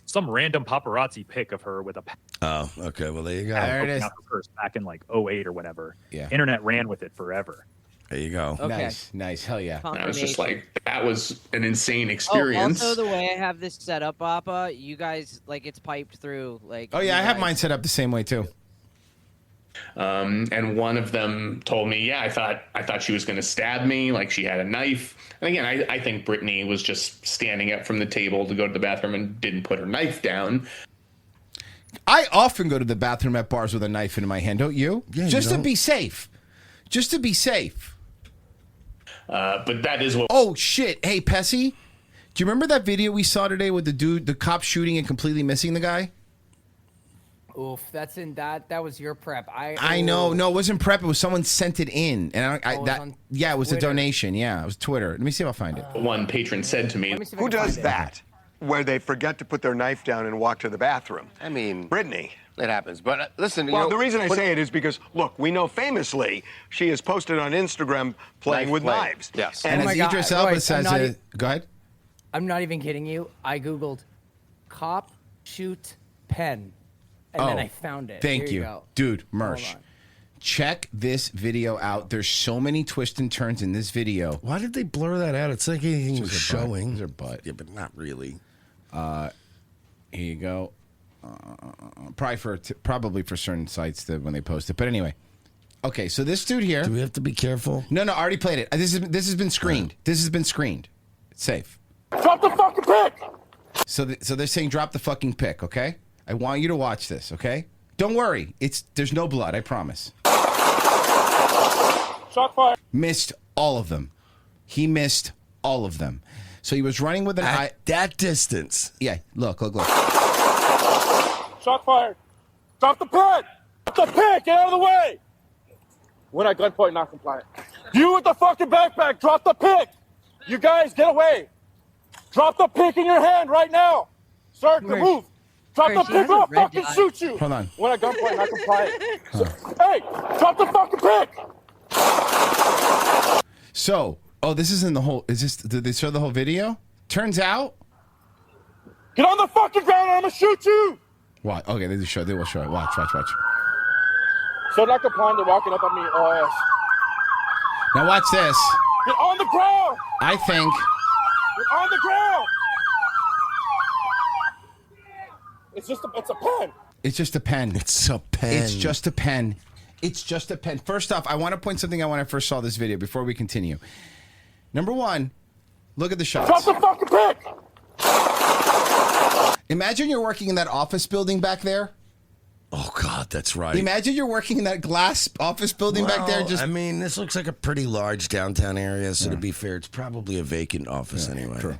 Some random paparazzi pic of her with a. Oh, okay. Well, there you go. There it is. Out the purse back in like 08 or whatever. Yeah. Internet ran with it forever. There you go. Okay. Nice. Hell yeah. I was just like, that was an insane experience. Oh, also, the way I have this set up, Appa, you guys, like, it's piped through. Like. Oh, yeah, you I have guys- mine set up the same way, too. And one of them told me, I thought she was going to stab me, like she had a knife. And again, I think Brittany was just standing up from the table to go to the bathroom and didn't put her knife down. I often go to the bathroom at bars with a knife in my hand, don't you? Yeah, Just you to don't. be safe. Just to be safe. But that is what. Oh, shit. Hey, Pessy, do you remember that video we saw today with the cop shooting and completely missing the guy? Oof, that's in that. That was your prep. I know. No, it wasn't prep. It was someone sent it in, and it was on it was a Twitter. donation. Yeah, it was Twitter. Let me see if I'll find it. One patron said to me, Who does that? Where they forget to put their knife down and walk to the bathroom? I mean, Brittany. it happens. But listen, Well, the reason I say it is because, look, we know famously she has posted on Instagram playing Knife with play. knives. Yes. And Oh my as God. Idris Elba Wait, I'm says, not go ahead. I'm not even kidding you. I Googled cop shoot pen, and then I found it. Thank Here you, go. dude. Hold Mersh. on. Check this video out. There's so many twists and turns in this video. Why did they blur that out? It's like anything was Just her butt. showing. It's her butt. Yeah, but not really. Here you go. Probably for certain sites that when they post it. But anyway, okay. So this dude here. Do we have to be careful? No, I already played it. This has been screened. This has been screened. It's safe. Drop the fucking pick! So they're saying drop the fucking pick. Okay. I want you to watch this. Okay. Don't worry. There's no blood. I promise. Shot fired. Missed all of them. He missed all of them. So he was running with an eye. At that distance. Yeah. Look. Shot fired. Drop the pick! Drop the pick! Get out of the way! When at gunpoint, not compliant. You with the fucking backpack, drop the pick! You guys, get away! Drop the pick in your hand right now! Sir, move! Drop the she pick has a or I'll red fucking dot. shoot you! Hold on. When at gunpoint, not compliant. Hey! Drop the fucking pick! So, this isn't the whole. Did they show the whole video? Turns out. Get on the fucking ground or I'm gonna shoot you! What? Okay, they will show it. Watch. So not compliant, they're walking up on me. Oh, ass. Now watch this. Get on the ground! I think. Get on the ground! It's a pen. It's just a pen. It's a pen. It's just a pen. It's just a pen. First off, I want to point something out when I first saw this video before we continue. Number one, look at the shots. Drop the fucking pick! Imagine you're working in that office building back there. Oh, God, that's right. Imagine you're working in that glass office building back there. I mean, this looks like a pretty large downtown area, so to be fair, it's probably a vacant office anyway. True.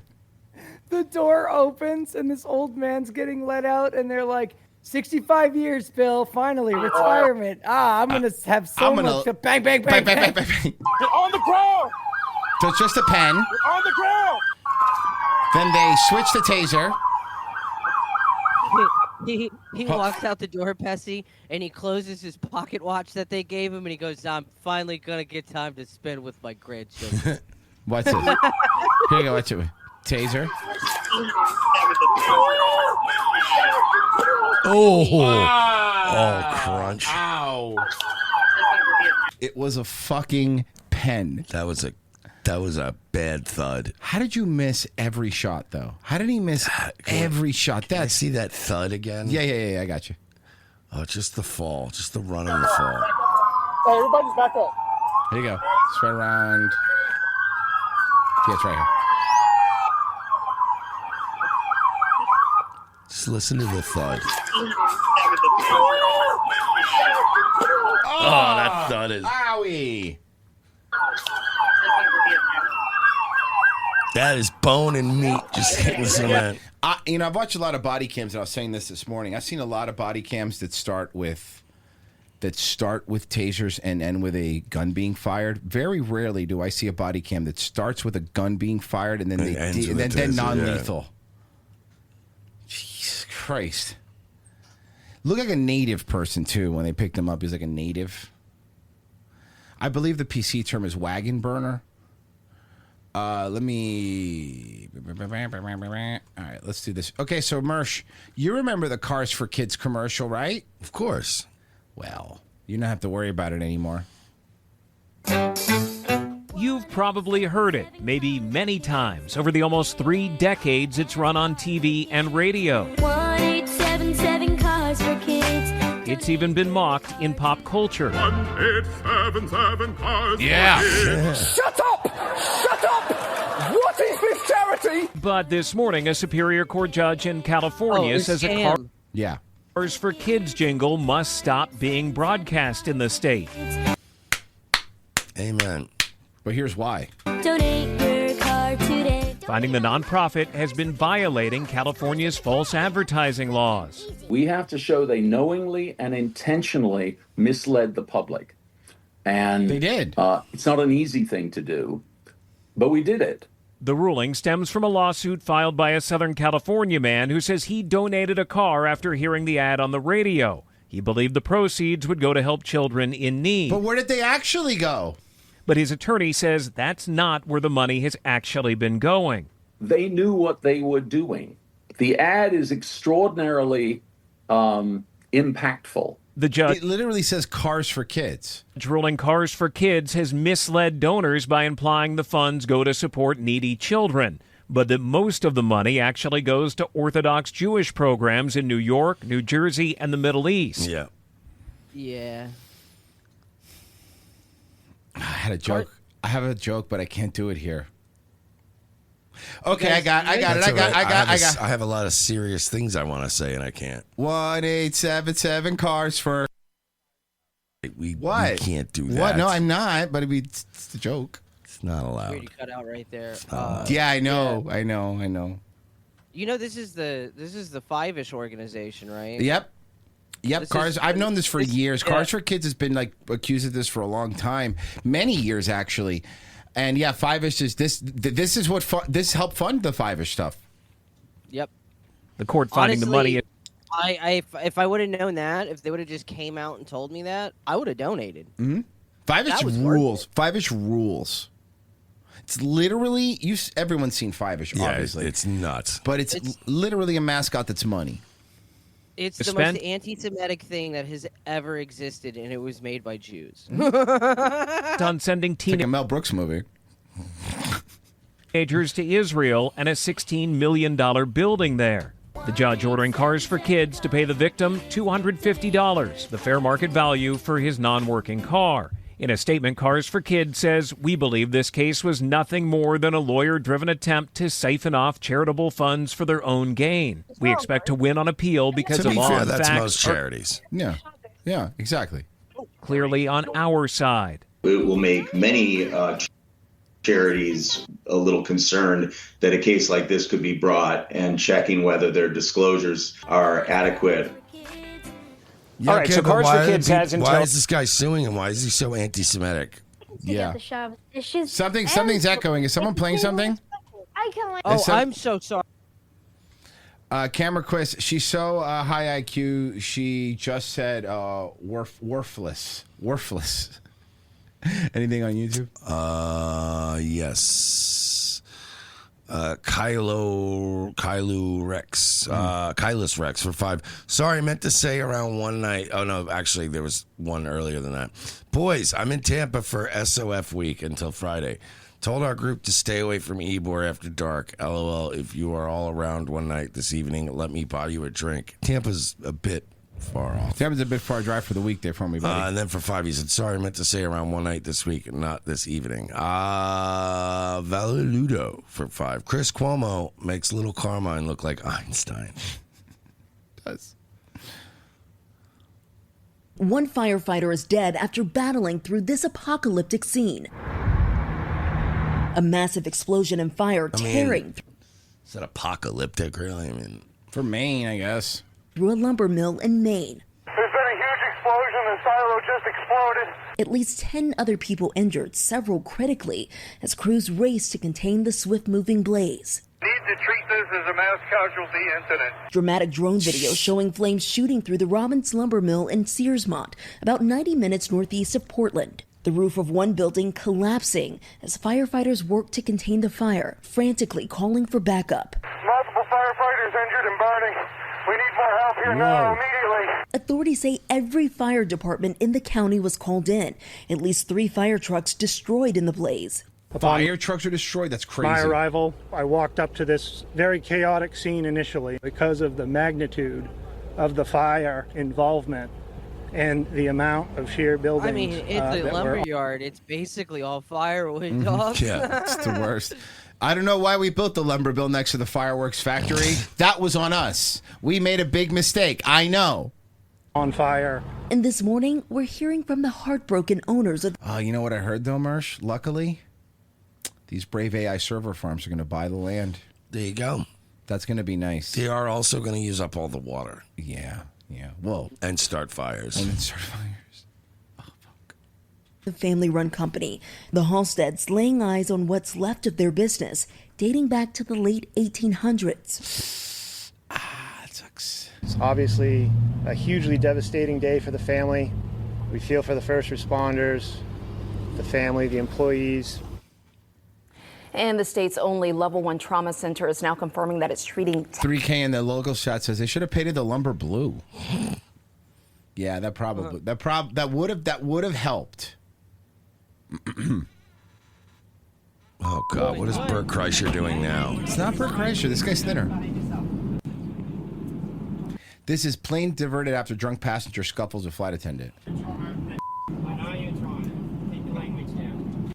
The door opens and this old man's getting let out, and they're like, 65 years, Bill. Finally, retirement. I'm gonna have so much. Bang, bang, bang, bang. Get on the ground! So it's just a pen. Get on the ground! Then they switch the taser. He walks out the door, Pessy, and he closes his pocket watch that they gave him, and he goes, I'm finally going to get time to spend with my grandchildren. Watch this. Here you go. Watch it. Taser. Oh, crunch. Ow. It was a fucking pen. That was a bad thud. How did you miss every shot, though? How did he miss every shot? Can I see that thud again? Yeah, I got you. Oh, just the fall. Just the run on the fall. Hey, everybody's back up. Here you go. It's right around. Yeah, it's right here. Just listen to the thud. Oh, that thud is... Owie. That is bone and meat just hitting cement. I've watched a lot of body cams, and I was saying this morning. I've seen a lot of body cams that start with tasers and end with a gun being fired. Very rarely do I see a body cam that starts with a gun being fired and then then non-lethal. Christ. Look like a native person, too, when they picked him up. He's like a native. I believe the PC term is wagon burner. Let me... All right, let's do this. Okay, so, Mersh, you remember the Cars for Kids commercial, right? Of course. Well, you don't have to worry about it anymore. You've probably heard it, maybe many times, over the almost 3 decades it's run on TV and radio. 1877 Cars for Kids. It's even been mocked in pop culture. 1877 Cars Yeah. for Kids. Shut up! Shut up! What is this charity? But this morning, a Superior Court judge in California says a Cars for Kids jingle must stop being broadcast in the state. Amen. But here's why. Donate your car today. Finding the nonprofit has been violating California's false advertising laws. We have to show they knowingly and intentionally misled the public. And they did. It's not an easy thing to do, but we did it. The ruling stems from a lawsuit filed by a Southern California man who says he donated a car after hearing the ad on the radio. He believed the proceeds would go to help children in need. But where did they actually go? But his attorney says that's not where the money has actually been going. They knew what they were doing. The ad is extraordinarily impactful. The judge It literally says Cars for Kids. ruling Cars for Kids has misled donors by implying the funds go to support needy children, but that most of the money actually goes to Orthodox Jewish programs in New York, New Jersey, and the Middle East. Yeah. Yeah. I had a joke. I have a joke, but I can't do it here. Okay, I got it. That's I all got right. I have a lot of serious things I want to say, and I can't. 1877 Cars for. We What? can't do that. What? No, I'm not. But it's a joke. It's not allowed. Already cut out right there. Yeah, I know. I know. You know, this is the Five-ish organization, right? Yep. This Cars. is- I've known this for years. yeah. Cars for Kids has been like accused of this for a long time, many years actually. And yeah, Five-ish is this. This is what this helped fund the Five-ish stuff. Yep. The court finding the money. If I would have known that, if they would have just came out and told me that, I would have donated. Mm-hmm. Five-ish That was worth rules. Five-ish rules. It's literally everyone's seen Five-ish, Yeah, obviously. it's nuts. But it's literally a mascot that's money. It's the Spend- most anti-Semitic thing that has ever existed, and it was made by Jews. on sending It's like a Mel Brooks movie. teenagers to Israel and a $16 million building there. The judge ordering Cars for Kids to pay the victim $250, the fair market value for his non-working car. In a statement, Cars for Kids says, "We believe this case was nothing more than a lawyer-driven attempt to siphon off charitable funds for their own gain. We expect to win on appeal because To the be law fair, and that's facts most are charities. Yeah, exactly. clearly on our side." It will make many charities a little concerned that a case like this could be brought, and checking whether their disclosures are adequate. Yeah, All right, so but Cars for why Kids has until... Why is this guy suing him? Why is he so anti-Semitic? Yeah. Something's echoing. Is someone playing something? Oh, I'm so sorry. Camera Quiz, she's so high IQ, she just said worthless. Worthless. Anything on YouTube? Yes. Kylo Rex. Kylus Rex for 5. Sorry, I meant to say around one night. Oh, no, actually, there was one earlier than that. Boys, I'm in Tampa for SOF week until Friday. Told our group to stay away from Ybor after dark. LOL, if you are all around one night this evening, let me buy you a drink. Tampa's a bit far off. Tampa's a bit far drive for the week there for me, buddy. And then for 5, he said, sorry, I meant to say around one night this week, not this evening. Valiludo for 5. Chris Cuomo makes little Carmine look like Einstein. Does. One firefighter is dead after battling through this apocalyptic scene. A massive explosion and fire tearing Is that apocalyptic, really? I mean, for Maine, I guess. through a lumber mill in Maine. There's been a huge explosion. The silo just exploded. At least 10 other people injured, several critically, as crews raced to contain the swift-moving blaze. Need to treat this as a mass casualty incident. Dramatic drone video showing flames shooting through the Robbins Lumber Mill in Searsmont, about 90 minutes northeast of Portland. The roof of one building collapsing as firefighters work to contain the fire, frantically calling for backup. Multiple firefighters injured and burning. We need more help here now, immediately. Authorities say every fire department in the county was called in. At least 3 fire trucks destroyed in the blaze. Fire trucks are destroyed? That's crazy. My arrival, I walked up to this very chaotic scene initially because of the magnitude of the fire involvement and the amount of sheer buildings. I mean, it's a lumberyard. It's basically all firewood, dog. Yeah, it's the worst. I don't know why we built the lumber mill next to the fireworks factory. That was on us. We made a big mistake. I know. On fire. And this morning, we're hearing from the heartbroken owners of... You know what I heard, though, Mersh? Luckily, these brave AI server farms are going to buy the land. There you go. That's going to be nice. They are also going to use up all the water. Yeah. Well, and start fires. The family-run company. The Halsteads laying eyes on what's left of their business, dating back to the late 1800s. That sucks. It's obviously a hugely devastating day for the family. We feel for the first responders, the family, the employees. And the state's only level 1 trauma center is now confirming that it's treating 3K in the logo shot says they should have painted the lumber blue. Yeah, that probably that would have helped. Oh God, what is Bert Kreischer doing now? It's not Bert Kreischer. This guy's thinner. This is plane diverted after drunk passenger scuffles with flight attendant.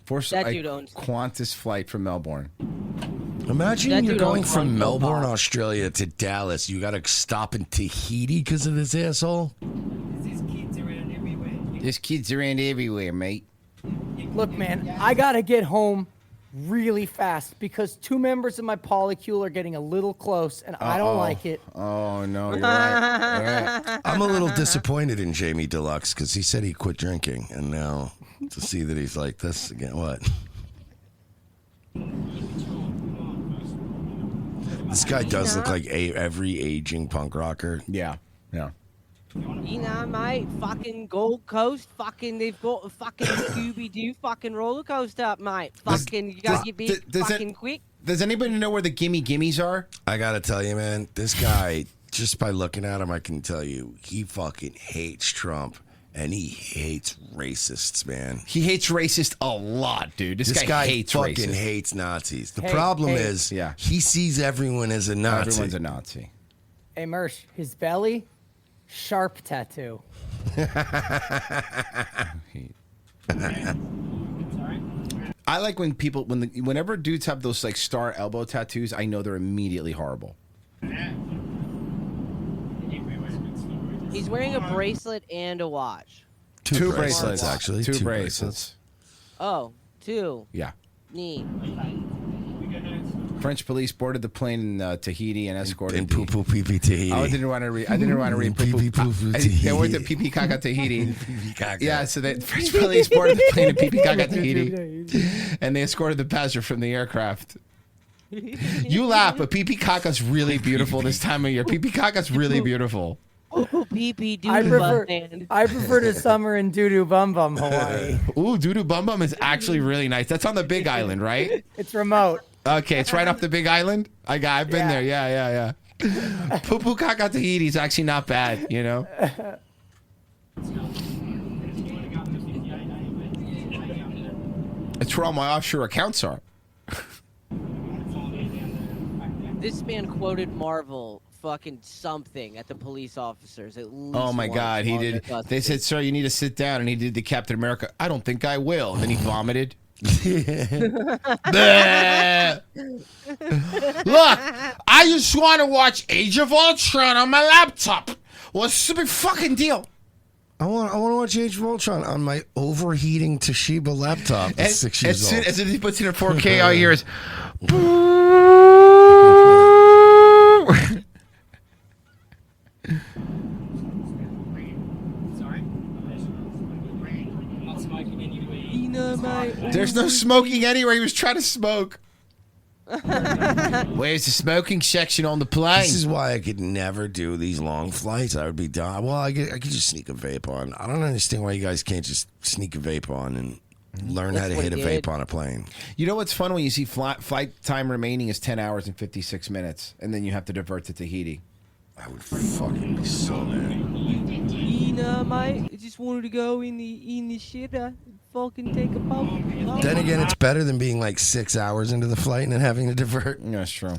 Forced That dude owns- Qantas flight from Melbourne. Imagine That you're dude going owns from one Melbourne, football. Australia to Dallas. You got to stop in Tahiti because of this asshole. There's kids around everywhere, mate. Look, man, I gotta get home really fast because 2 members of my polycule are getting a little close, and I don't like it. Oh no, you're right. I'm a little disappointed in Jamie Deluxe because he said he quit drinking, and now to see that he's like this again, what? This guy does look like every aging punk rocker. Yeah. You know, mate, fucking Gold Coast, they've got a fucking Scooby-Doo fucking roller coaster up, mate. Fucking, you gotta get big fucking quick. Does anybody know where the gimme gimmies are? I gotta tell you, man, this guy, just by looking at him, I can tell you, he fucking hates Trump. And he hates racists, man. He hates racists a lot, dude. This guy hates fucking racists. hates Nazis. The problem is, Yeah. he sees everyone as a Nazi. Everyone's a Nazi. Hey, Mersh, his belly, sharp tattoo. I like when people, whenever dudes have those like star elbow tattoos, I know they're immediately horrible. He's wearing a bracelet and a watch. Two bracelets, actually. Two bracelets. Oh, 2. Yeah. Neat. French police boarded the plane in Tahiti and escorted in poo poo pee pee Tahiti. I didn't want to read. Poo poo. They went to pee pee caca Tahiti. Yeah, so the French police boarded the plane in pee pee caca Tahiti, and they escorted the passenger from the aircraft. You laugh, but pee pee caca's really beautiful this time of year. Pee pee caca's really beautiful. Oh, pee doo I prefer man. to summer in Doo Bum Bum, Hawaii. Ooh, Doo Bum Bum is actually really nice. That's on the Big Island, right? It's remote. Okay, it's right off the Big Island. I've been there. Yeah. Poo poo caca Tahiti is actually not bad, you know. It's where all my offshore accounts are. This man quoted Marvel fucking something at the police officers. At least Oh my once God, he while did. in custody. They said, "Sir, you need to sit down," and he did the Captain America. I don't think I will. And then he vomited. Bleh. Look, I just want to watch Age of Ultron on my laptop. What's the big fucking deal? I want to watch Age of Ultron on my overheating Toshiba laptop. That's 6 years old. As soon as he puts it in 4K, all you hear is. There's no smoking anywhere. He was trying to smoke. Where's the smoking section on the plane? This is why I could never do these long flights. I would be done. Well, I could just sneak a vape on. I don't understand why you guys can't just sneak a vape on and learn how to hit a vape on a plane. You know what's fun when you see flight time remaining is 10 hours and 56 minutes, and then you have to divert to Tahiti. I would fucking be so mad. Mate, I just wanted to go in the shitter, fucking take a pump. Then again, it's better than being like 6 hours into the flight and then having to divert. Yeah, that's true.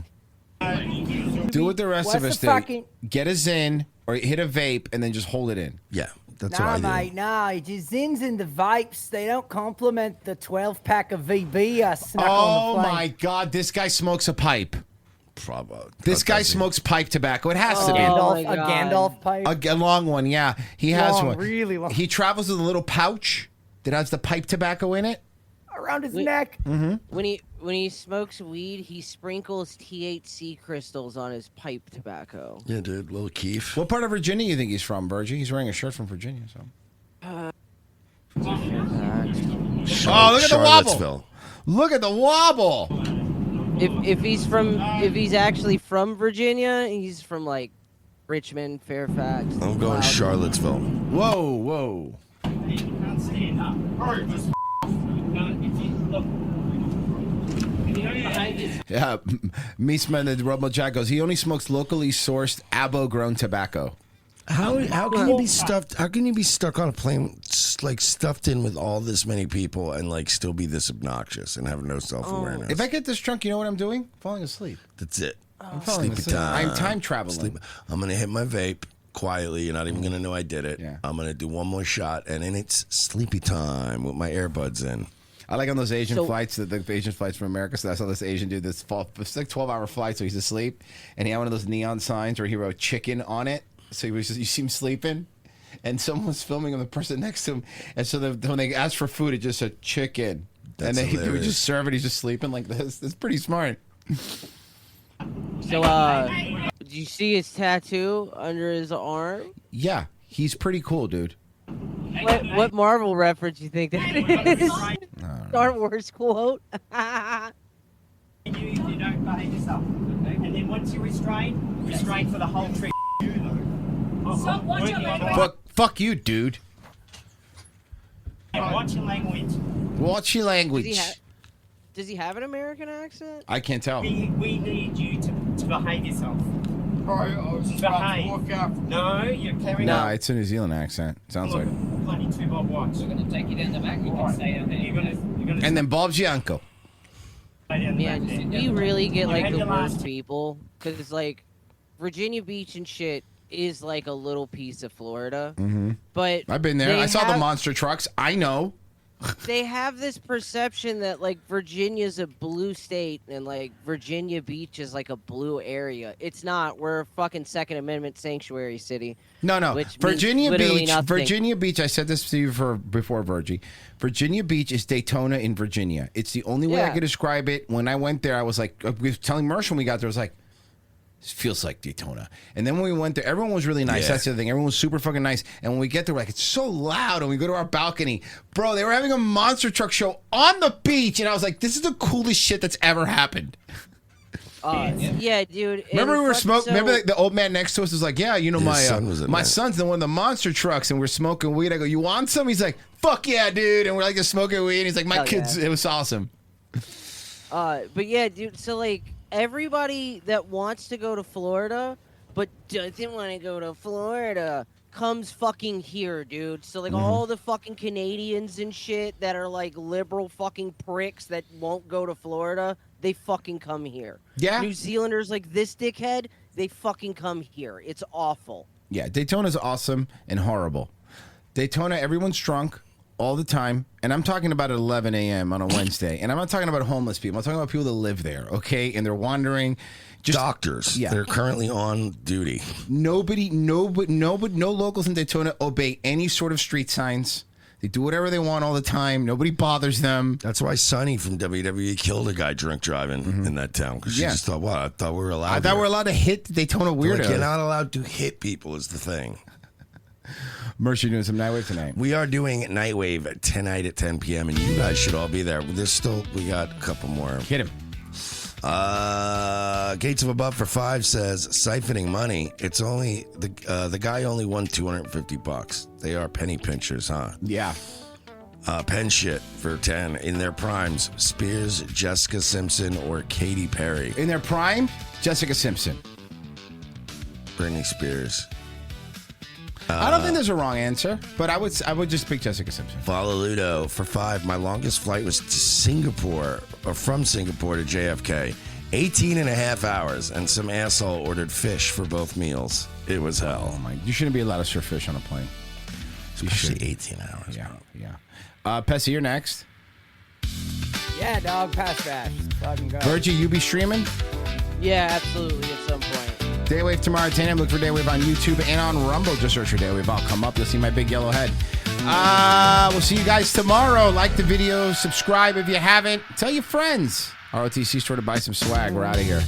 Do what the rest What's of us the do. fucking- Get a Zyn or hit a vape and then just hold it in. Yeah, that's nah, what I do. mate, nah. Just Zins and the vapes, they don't complement the 12-pack of VB I snuck on Oh the plane. my God, this guy smokes a pipe. Probably. This guy smokes pipe tobacco. It has to be. A Gandalf pipe. A long one, yeah. He has Long, one. really long. He travels with a little pouch that has the pipe tobacco in it. Around his neck. Mm-hmm. When he smokes weed, he sprinkles THC crystals on his pipe tobacco. Yeah, dude, little Keef. What part of Virginia you think he's from, Virgie? He's wearing a shirt from Virginia, so. Oh, look at the wobble! Charlottesville. Look at the wobble! If he's actually from Virginia, he's from like Richmond, Fairfax. I'm going Charlottesville. Whoa, whoa. Yeah, Meesman, the Rebel Jack goes, he only smokes locally sourced abo-grown tobacco. How can you be stuffed? How can you be stuck on a plane, like stuffed in with all this many people, and like still be this obnoxious and have no self-awareness? If I get this drunk, you know what I'm doing? Falling asleep. That's it. I'm falling Sleepy asleep. time. I'm time traveling. Sleep. I'm gonna hit my vape quietly. You're not even gonna know I did it. Yeah. I'm gonna do one more shot, and then it's sleepy time with my earbuds in. I like on those Asian flights, the Asian flights from America. So I saw this Asian dude it's like 12-hour flight, so he's asleep, and he had one of those neon signs where he wrote "chicken" on it. So he was just, you see him sleeping, and someone was filming him, the person next to him, and so when they asked for food, it just said "chicken," That's and then he would hilarious. just serve it. He's just sleeping like this. It's pretty smart. So, do you see his tattoo under his arm? Yeah, he's pretty cool, dude. What Marvel reference you think that is? Star Wars quote. You don't behave yourself. Okay? And then once you restrain for the whole trip. Stop watching language. Fuck you, dude. Watch your language. Watch your language. Does he have an American accent? I can't tell. We need you to behave yourself. Behave. No, you're carrying No, on. it's a New Zealand accent. Sounds like. Bloody 2-bob watch. We're going to take you down the back. You can stay down there. You're gonna And then Bob's your uncle. Man, we really get like the worst people because like Virginia Beach and shit is like a little piece of Florida. Mm-hmm. But I've been there. they I saw the have- monster trucks. I know. They have this perception that like Virginia's a blue state and like Virginia Beach is like a blue area. It's not. We're a fucking Second Amendment sanctuary city. No. Which means Virginia literally Beach. nothing. Virginia Beach. I said this to you before, Virgie. Virginia Beach is Daytona in Virginia. It's the only way I Yeah. could describe it. When I went there, I was like, I was telling Mersh when we got there, I was like, this feels like Daytona. And then when we went there, everyone was really nice. Yeah. That's the other thing. Everyone was super fucking nice. And when we get there, we're like, it's so loud. And we go to our balcony. Bro, they were having a monster truck show on the beach. And I was like, this is the coolest shit that's ever happened. Yeah, dude. Remember and we were fuck- smoking. so- Remember the old man next to us was like, "Yeah, you know His my son was in my that. son's in one of the monster trucks, and we're smoking weed." I go, "You want some?" He's like, "Fuck yeah, dude!" And we're like just smoking weed. And he's like, "My Hell kids, yeah. it was awesome." But yeah, dude. So like everybody that wants to go to Florida but doesn't want to go to Florida comes fucking here, dude. So like all the fucking Canadians and shit that are like liberal fucking pricks that won't go to Florida, they fucking come here. Yeah. New Zealanders like this dickhead, they fucking come here. It's awful. Yeah, Daytona's awesome and horrible. Daytona, everyone's drunk all the time, and I'm talking about at 11 a.m. on a Wednesday. And I'm not talking about homeless people. I'm talking about people that live there, okay? And they're wandering. Just Doctors. Yeah. They're currently on duty. no locals in Daytona obey any sort of street signs. They do whatever they want all the time. Nobody bothers them. That's why Sonny from WWE killed a guy drunk driving in that town because she Yeah. just thought, "What? I thought we were allowed. I thought we were allowed to hit Daytona Like, weirdos. you're not allowed to hit people. Is the thing." Merch, you're doing some Nightwave tonight. We are doing Nightwave tonight at 10 p.m. and you guys should all be there. We got a couple more. Hit him. Gates of Above for 5 says siphoning money. It's only the guy only won $250. They are penny pinchers, huh? Yeah. Pen shit for 10 in their primes. Spears, Jessica Simpson, or Katy Perry. In their prime, Jessica Simpson. Britney Spears. I don't think there's a wrong answer, but I would just pick Jessica Simpson. Valaludo for 5. My longest flight was to Singapore, or from Singapore to JFK. 18 and a half hours, and some asshole ordered fish for both meals. It was hell. Oh my! You shouldn't be allowed to serve fish on a plane. Especially 18 hours. Yeah. Pessy, you're next. Yeah, dog, pass bash. Fucking go. Virgie, you be streaming? Yeah, absolutely, at some point. Daywave tomorrow at 10 a.m. Look for Daywave on YouTube and on Rumble. Just search for Daywave. I'll come up. You'll see my big yellow head. We'll see you guys tomorrow. Like the video. Subscribe if you haven't. Tell your friends. ROTC store to buy some swag. We're out of here.